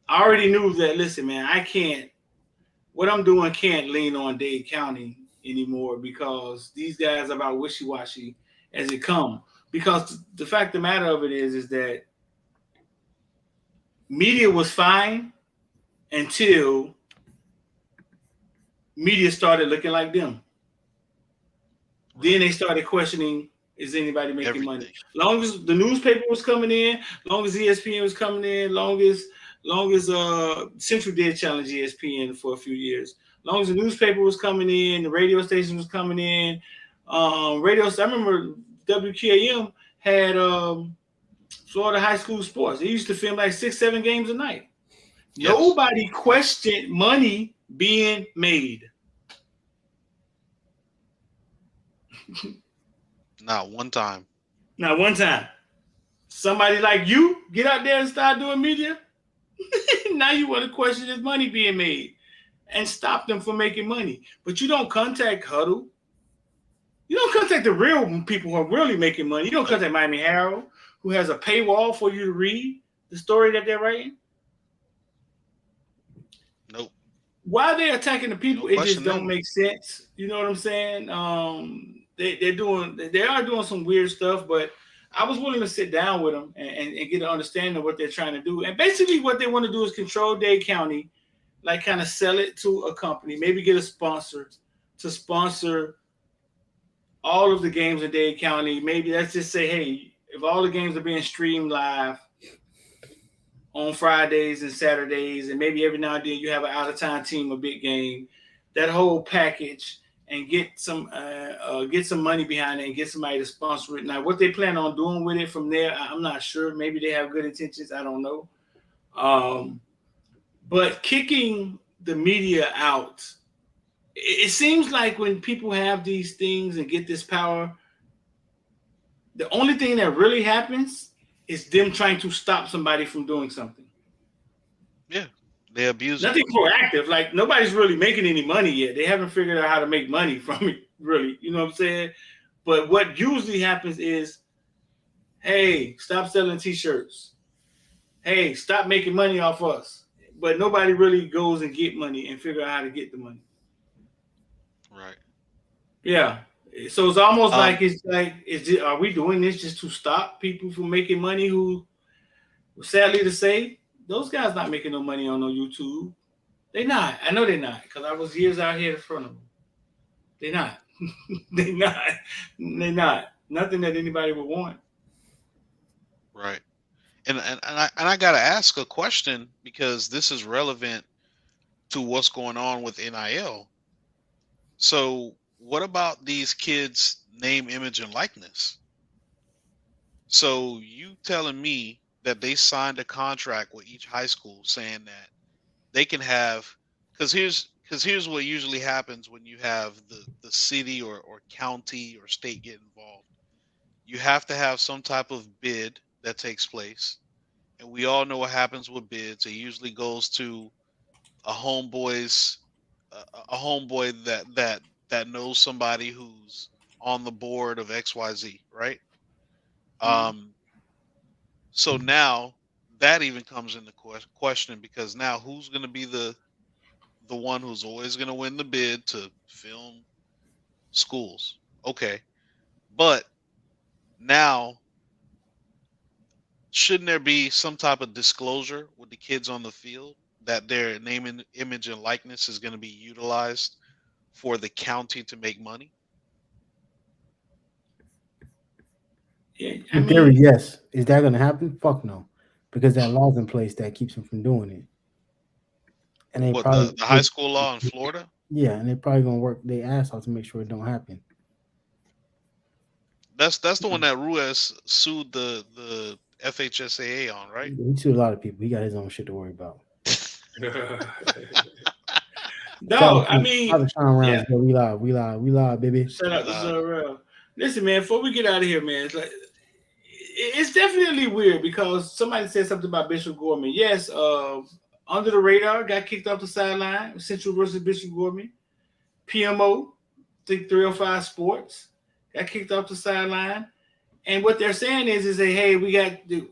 I already knew that. Listen, man, I can't. What I'm doing can't lean on Dade County anymore because these guys are about wishy-washy as it come. Because the fact of the matter of it is that media was fine until media started looking like them. Then they started questioning, is anybody making money? Long as the newspaper was coming in, long as ESPN was coming in, long as Central did challenge ESPN for a few years. Long as the newspaper was coming in, the radio station was coming in. I remember WQAM had Florida high school sports. They used to film like 6-7 games a night. Yes. Nobody questioned money being made. Not one time. Not one time. Somebody like you get out there and start doing media. Now you want to question this money being made and stop them from making money. But you don't contact Huddle. You don't contact the real people who are really making money. You don't contact Miami Herald, who has a paywall for you to read the story that they're writing. Nope. Why they're attacking the people, it just don't make sense. You know what I'm saying? They are doing some weird stuff, but I was willing to sit down with them and get an understanding of what they're trying to do. And basically what they want to do is control Dade County, like kind of sell it to a company, maybe get a sponsor to sponsor all of the games in Dade County. Maybe let's just say, hey, if all the games are being streamed live on Fridays and Saturdays, and maybe every now and then you have an out-of-town team, a big game, that whole package, and get some money behind it and get somebody to sponsor it. Now, what they plan on doing with it from there, I'm not sure. Maybe they have good intentions. I don't know. But kicking the media out, it seems like when people have these things and get this power, the only thing that really happens is them trying to stop somebody from doing something. Yeah, they abuse nothing proactive. Like nobody's really making any money yet. They haven't figured out how to make money from it, really. You know what I'm saying? But what usually happens is, hey, stop selling T-shirts. Hey, stop making money off us. but nobody really goes and get money and figure out how to get the money. Right. Yeah. So it's almost Um, are we doing this just to stop people from making money who, sadly to say, those guys not making no money on no YouTube. They not. I know they're not because I was years out here in front of them. They not. they not. They not. Nothing that anybody would want. right. And I gotta ask a question because this is relevant to what's going on with NIL. So, what about these kids' name, image, and likeness? So, you telling me that they signed a contract with each high school saying that they can have, because here's what usually happens when you have the city or county or state get involved. You have to have some type of bid that takes place, and we all know what happens with bids. It usually goes to a homeboy's a homeboy that knows somebody who's on the board of XYZ, right? Mhm. Um, so now that even comes into question because now who's going to be the one who's always going to win the bid to film schools? Okay, but now shouldn't there be some type of disclosure with the kids on the field that their name and image and likeness is going to be utilized for the county to make money? Yeah, I In theory, mean, yes. Is that going to happen? Fuck no, because that law's in place that keeps them from doing it, and they What, probably the high school law in Florida? yeah, and they probably gonna work their ass off to make sure it don't happen. That's the one that Ruiz sued the FHSAA on, right? He sued a lot of people. He got his own shit to worry about. Shout dog. out I to, shout mean, out to Sean yeah. Rounds, bro. We live, baby. Shout We out to lied. Zorrell. Listen, man. Before we get out of here, man, it's definitely weird because somebody said something about Bishop Gorman. Yes, under the radar, got kicked off the sideline. Central versus Bishop Gorman. PMO, think 305 Sports, got kicked off the sideline. And what they're saying is that, hey, we got the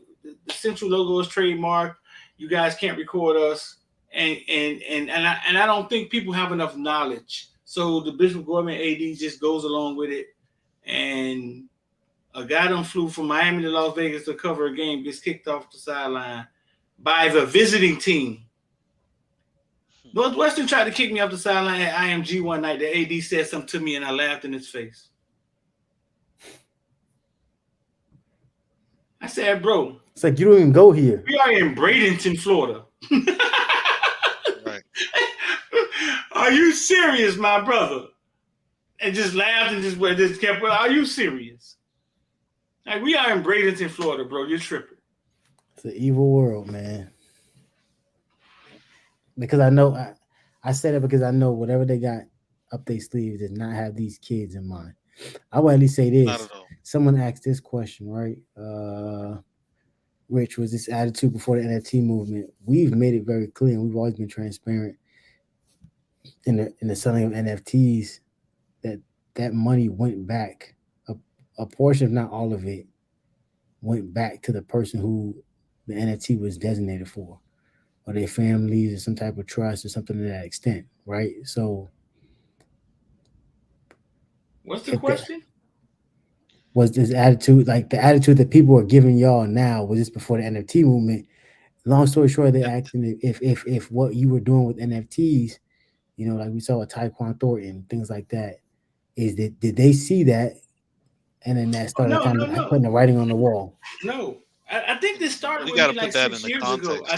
Central logo is trademarked. You guys can't record us. And I don't think people have enough knowledge. So the Bishop Gorman AD just goes along with it. And a guy done flew from Miami to Las Vegas to cover a game, gets kicked off the sideline by the visiting team. Northwestern tried to kick me off the sideline at IMG one night. The AD said something to me, and I laughed in his face. I said, bro, It's like you don't even go here. we are in Bradenton, Florida. Right. Are you serious, my brother? And just laughed and just kept, are you serious? Like, we are in Bradenton, Florida, bro. You're tripping. It's an evil world, man. Because I know I said it because I know whatever they got up their sleeves does not have these kids in mind. I will at least say Not this. at all. Someone asked this question, right? Rich, was this attitude before the NFT movement? We've made it very clear and we've always been transparent in the selling of NFTs that money went back. A portion, if not all of it, went back to the person who the NFT was designated for, or their families, or some type of trust, or something to that extent, right? So, What's the if that question? was this attitude, like the attitude that people are giving y'all now, was this before the NFT movement? Long story short, they're asking if what you were doing with NFTs, like we saw with Tyquan Thornton, things like that, is that did they see that, and then that started No, kind no, of no. putting the writing on the wall. No. I think this You started really with got me to put like that in 6 the years ago. context too. I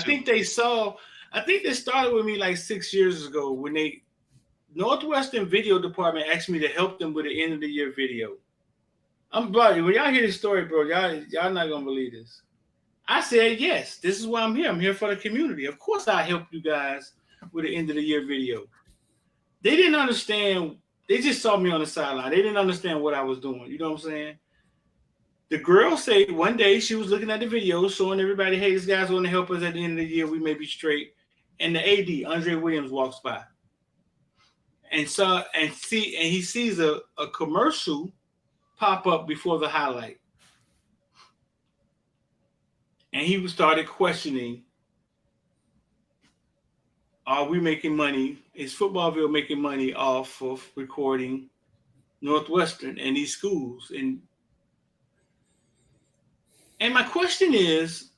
think this started with me like 6 years ago when Northwestern video department asked me to help them with the end of the year video. I'm bloody. When y'all hear this story, bro, y'all not gonna believe this. I said, yes, this is why I'm here. I'm here for the community. Of course I help you guys with the end of the year video. They didn't understand. They just saw me on the sideline. They didn't understand what I was doing. You know what I'm saying? The girl said one day she was looking at the video, showing everybody, hey, this guy's going to help us at the end of the year. We may be straight. And the AD, Andre Williams, walks by. And he sees a commercial pop up before the highlight. And he started questioning are we making money? Is Footballville making money off of recording Northwestern and these schools? And my question is,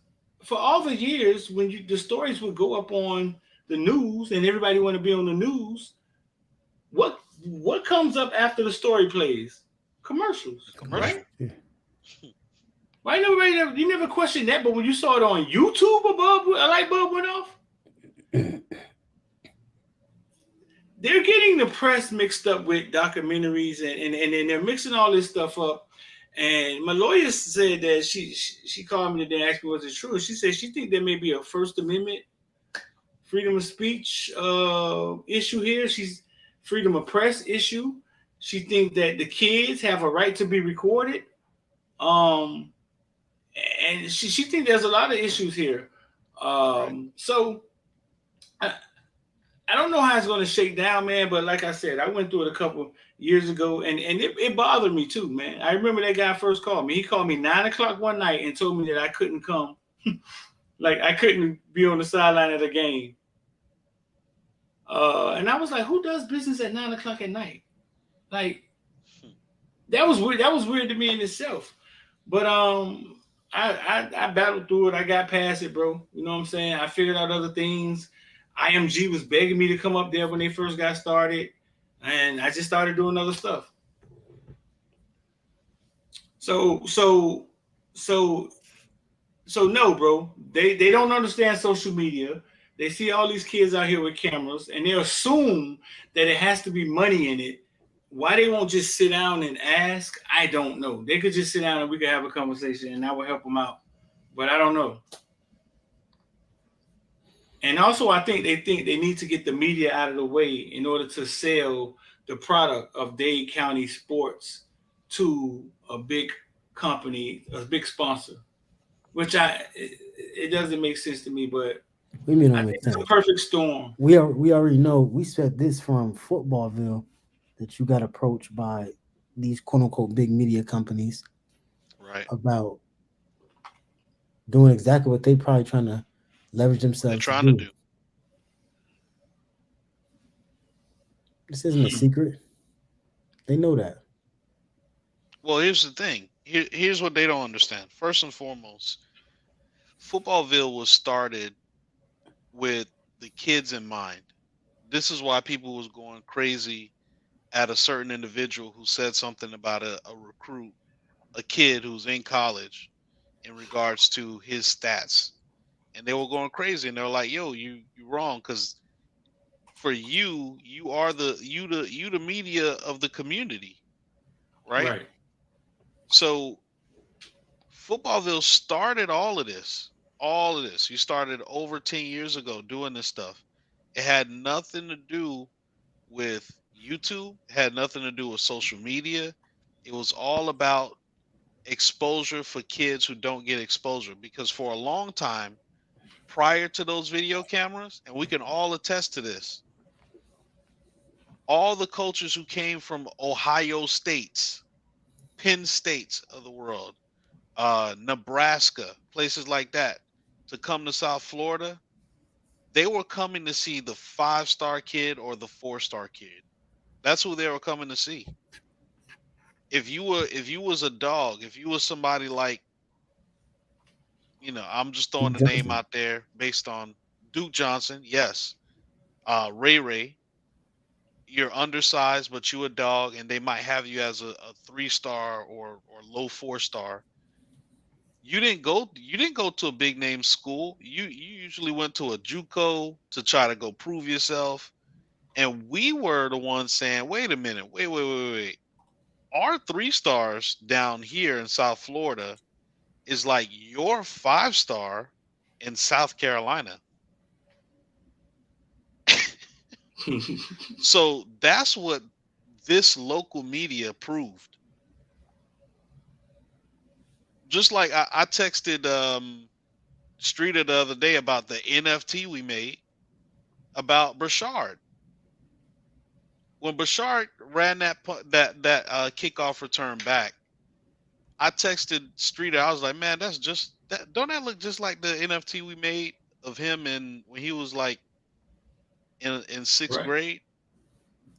for all the years when the stories would go up on the news and everybody want to be on the news, what comes up after the story plays? Commercials, Commercial. right? Why you never questioned that, but when you saw it on YouTube, a light bulb went off. They're getting the press mixed up with documentaries and they're mixing all this stuff up. And my lawyer said that she called me today and asked me was it true. She said she think there may be a First Amendment freedom of speech issue here. She's freedom of press issue. She think that the kids have a right to be recorded. And she think there's a lot of issues here. So I don't know how it's going to shake down, man. But like I said, I went through it a couple years ago, and it bothered me too, man. I remember that guy first called me. He called me 9:00 one night and told me that I couldn't come, like I couldn't be on the sideline of the game. And I was like, who does business at 9:00 at night? Like that was weird. That was weird to me in itself. But I battled through it. I got past it, bro. You know what I'm saying? I figured out other things. IMG was begging me to come up there when they first got started, and I just started doing other stuff. So no, bro. They don't understand social media. They see all these kids out here with cameras, and they assume that it has to be money in it. Why they won't just sit down and ask, I don't know. They could just sit down and we could have a conversation, and I would help them out. But I don't know. And also, I think they need to get the media out of the way in order to sell the product of Dade County sports to a big company, a big sponsor. Which it doesn't make sense to me, but we mean I think it's a perfect storm. We already know. We said this from Footballville that you got approached by these quote unquote big media companies, right? About doing exactly what they probably trying to leverage themselves. They're trying to do. This isn't a secret. They know that. Well, here's the thing. Here's what they don't understand. First and foremost, Footballville was started with the kids in mind. This is why people was going crazy at a certain individual who said something about a recruit, a kid who's in college, in regards to his stats. And they were going crazy, and they were like, "Yo, you're wrong, because for you are the media of the community, right?" Right. So Footballville started all of this. You started over 10 years ago doing this stuff. It had nothing to do with YouTube. It had nothing to do with social media. It was all about exposure for kids who don't get exposure, because for a long time prior to those video cameras, and we can all attest to this, all the coaches who came from Ohio states, Penn States of the world, Nebraska, places like that, to come to South Florida, they were coming to see the 5-star kid or the 4-star kid. That's who they were coming to see. If you was a dog, if you was somebody like, I'm just throwing the name out there based on Duke Johnson, yes. Ray, you're undersized, but you a dog, and they might have you as a 3-star or low 4-star. You didn't go to a big name school. You usually went to a JUCO to try to go prove yourself. And we were the ones saying, wait a minute, wait. Our 3-stars down here in South Florida is like your 5-star in South Carolina. So that's what this local media proved. Just like I texted Streeter the other day about the NFT we made about Brashard. When Brashard ran that kickoff return back, I texted Streeter. I was like, man, that's just that. Don't that look just like the NFT we made of him and when he was like in sixth Right. grade.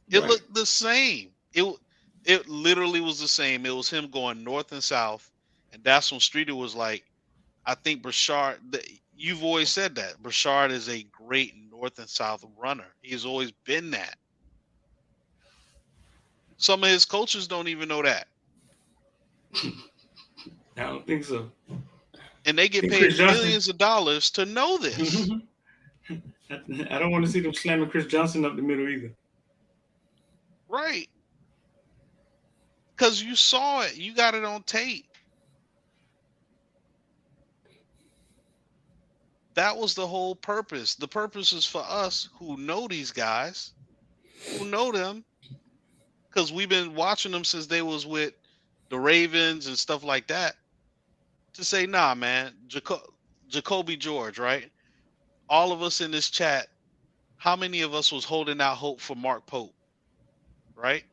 It Right. looked the same. It literally was the same. It was him going north and south, and that's when Streeter was like, I think Brashard. You've always said that Brashard is a great north and south runner. He's always been that. Some of his coaches don't even know that, I don't think so. and they I get think paid Chris Johnson. millions of dollars to know this. I don't want to see them slamming Chris Johnson up the middle either. Right. Because you saw it. You got it on tape. That was the whole purpose. The purpose is for us who know these guys, who know them, because we've been watching them since they was with the Ravens and stuff like that, to say, nah, man, Jacoby George, right? All of us in this chat, how many of us was holding out hope for Mark Pope, right?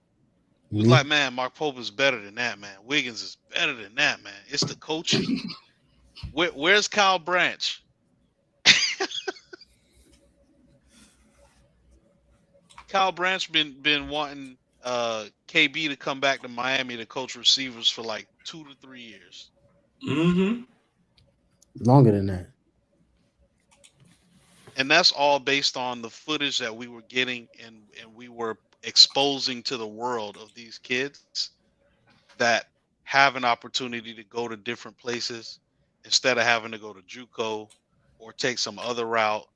It was like, man, Mark Pope is better than that, man. Wiggins is better than that, man. It's the coaching. Where's Kyle Branch? Kyle Branch been wanting KB to come back to Miami to coach receivers for like 2 to 3 years. Mm-hmm. Longer than that. And that's all based on the footage that we were getting and we were exposing to the world of these kids that have an opportunity to go to different places instead of having to go to JUCO or take some other route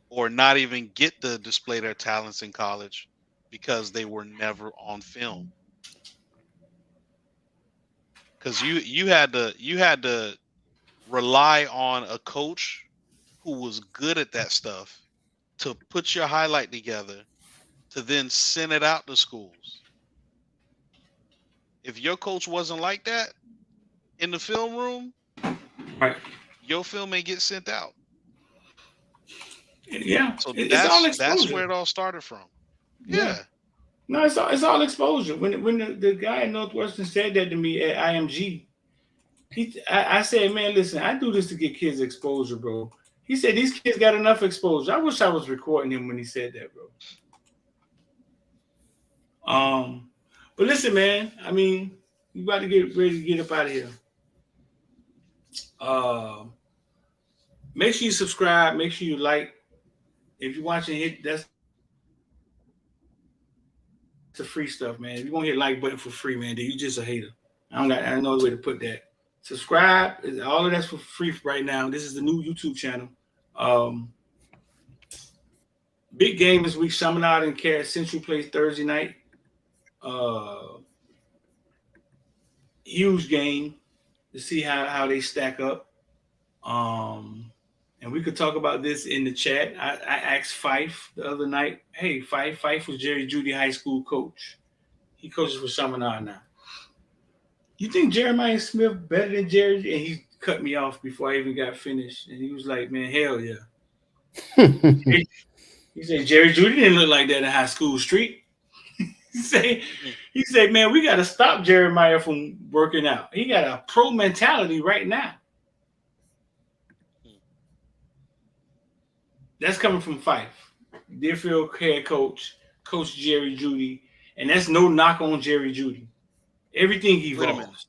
or not even get to display their talents in college because they were never on film. Because you had to rely on a coach who was good at that stuff to put your highlight together to then send it out to schools. If your coach wasn't like that in the film room, right, your film may get sent out. Yeah, So it's all exposure. That's where it all started from. Yeah. No, it's all exposure. When the guy in Northwestern said that to me at IMG, I said, man, listen, I do this to get kids exposure, bro. He said these kids got enough exposure. I wish I was recording him when he said that, bro. But listen, man, I mean, you about to get ready to get up out of here. Make sure you subscribe, make sure you like. If you're watching, that's the free stuff, man. If you want to hit like button for free, man, then you just a hater. I don't know the way to put that. Subscribe, all of that's for free right now. This is the new YouTube channel. Big game this week. Chaminade and Carrot Central plays Thursday night. Huge game to see how they stack up. And we could talk about this in the chat. I asked Fife the other night. Hey, Fife was Jerry Judy High School coach. He coaches for Chaminade now. You think Jeremiah Smith better than Jerry? And he cut me off before I even got finished. And he was like, man, hell yeah. He said, Jerry Judy didn't look like that in high school street. He said, man, we got to stop Jeremiah from working out. He got a pro mentality right now. That's coming from Fife, Deerfield head coach, Coach Jerry Judy. And that's no knock on Jerry Judy. Everything he evolves.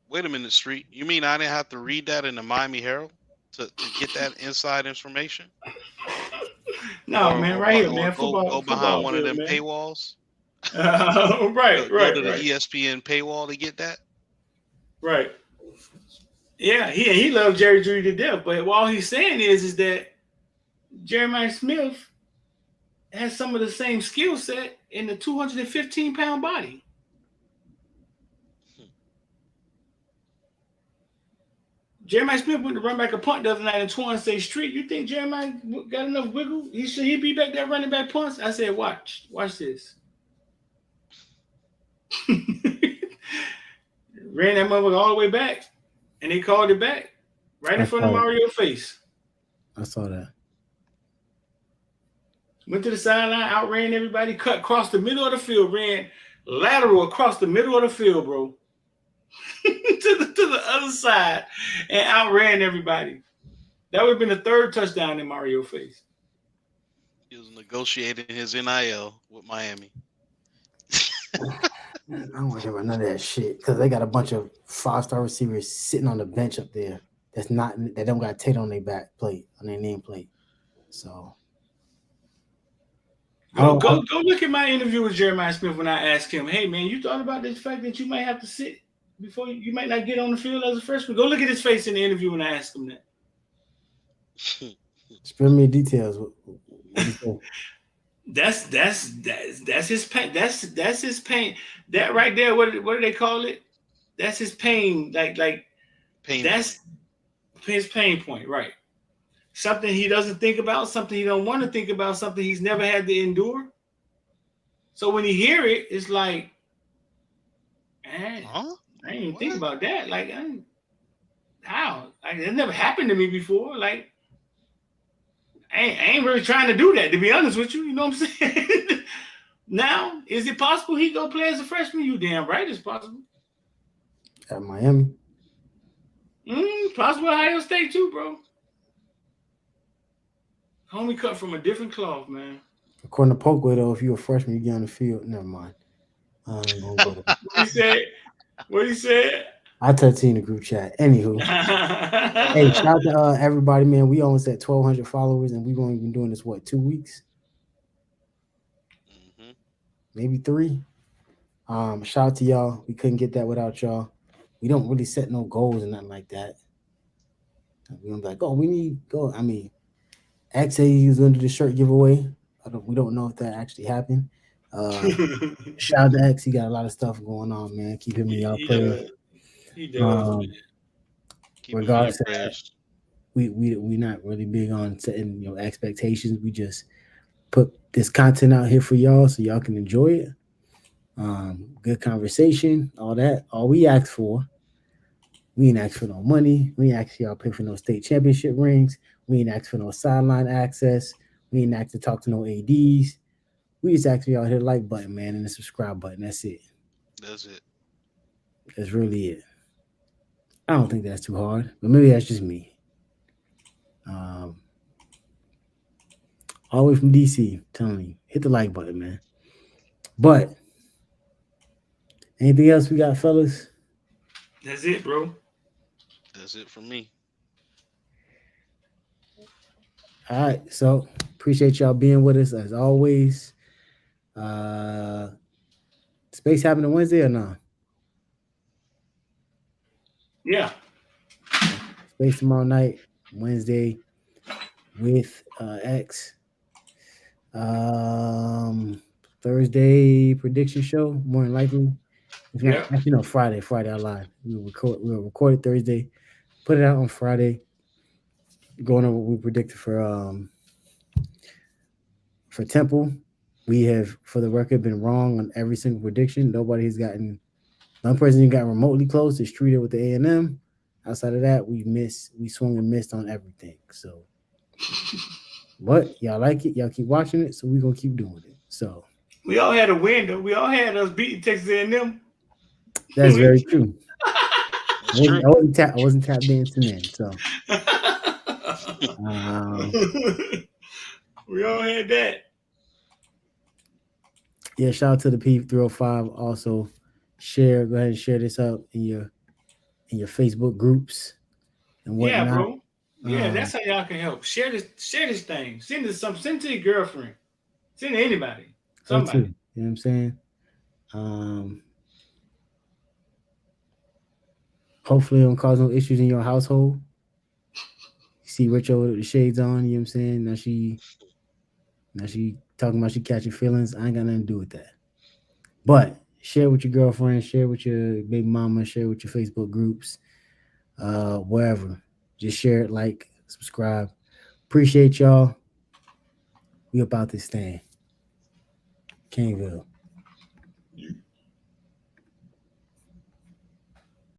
Wait a minute, Street. You mean I didn't have to read that in the Miami Herald to get that inside information? No, man, right here, man. Go behind one of them paywalls. Right. Go to the ESPN paywall to get that. Right. Yeah, he loves Jerry Judy to death. But all he's saying is that Jeremiah Smith has some of the same skill set in the 215-pound body. Jeremiah Smith went to run back a punt the other night in Torrance State Street. You think Jeremiah got enough wiggle? He'd be back there running back punts? I said, watch this. Ran that motherfucker all the way back, and they called it back right in front of Mario's face. I saw that. Went to the sideline, outran everybody, cut across the middle of the field, ran lateral across the middle of the field, bro. to the other side and outran everybody. That would have been the third touchdown in Mario's face. He was negotiating his NIL with Miami. I don't want to hear about none of that shit because they got a bunch of 5-star receivers sitting on the bench up there. That don't got Tate on their back plate on their nameplate. So Go look at my interview with Jeremiah Smith when I asked him, "Hey man, you thought about this fact that you might have to sit before you might not get on the field as a freshman?" Go look at his face in the interview when I asked him that. Spill me the details. What you think? That's his pain. That's his pain. That right there. What do they call it? That's his pain. Like Pain that's his pain point. Right. Something he doesn't think about. Something he don't want to think about. Something he's never had to endure. So when he hear it, it's like, man, Huh? I didn't even think about that. Like, how? Like, it never happened to me before. Like, I ain't really trying to do that, to be honest with you. You know what I'm saying? Now, is it possible he go play as a freshman? You damn right it's possible. At Miami. Possible Ohio State too, bro. Homie cut from a different cloth, man. According to Polkway, though, if you're a freshman, you get on the field. Never mind. I ain't gonna go there. What he said? I touched in the group chat. Anywho, hey, shout out to everybody, man. We almost at 1,200 followers, and we've only been doing this 2 weeks, maybe 3. Shout out to y'all. We couldn't get that without y'all. We don't really set no goals and nothing like that. We don't be like, oh, we need go. I mean, X said he was going to do the shirt giveaway. We don't know if that actually happened. Shout out to X. He got a lot of stuff going on, man. Keep him in y'all prayers. He does. Regardless of that, we not really big on setting expectations. We just put this content out here for y'all so y'all can enjoy it. Good conversation, all that. All we ask for, we ain't ask for no money. We ain't ask y'all pay for no state championship rings. We ain't ask for no sideline access. We ain't ask to talk to no ADs. We just ask y'all hit the like button, man, and the subscribe button. That's it. That's it. That's really it. I don't think that's too hard, but maybe that's just me. All the way from DC, telling you, hit the like button, man. But anything else we got, fellas? That's it, bro. That's it from me. All right, so appreciate y'all being with us as always. Space happening Wednesday or not? Yeah. Space tomorrow night, Wednesday with X. Thursday prediction show, more than likely. If not, actually, no, Friday I lied. We'll record it Thursday, put it out on Friday. Going over what we predicted for Temple. We have, for the record, been wrong on every single prediction. Nobody has gotten. One person who got remotely close is Streeter with the A&M. Outside of that, we swung and missed on everything. So, but y'all like it, y'all keep watching it, so we're gonna keep doing it. So we all had a win, though. We all had us beating Texas A&M. That's very true. I wasn't tapped dancing in, so we all had that. Yeah, shout out to the P305. Also, go ahead and share this out in your Facebook groups and whatnot. Yeah, bro. Yeah, that's how y'all can help. Share this thing. Send it to your girlfriend. Send it to anybody. Somebody. You know what I'm saying? Hopefully it don't cause no issues in your household. You see Rich over with the shades on, you know what I'm saying? Now she talking about she catching feelings. I ain't got nothing to do with that. But share with your girlfriend, share with your baby mama, share with your Facebook groups, wherever. Just share it, like, subscribe. Appreciate y'all. We about this thing. Caneville.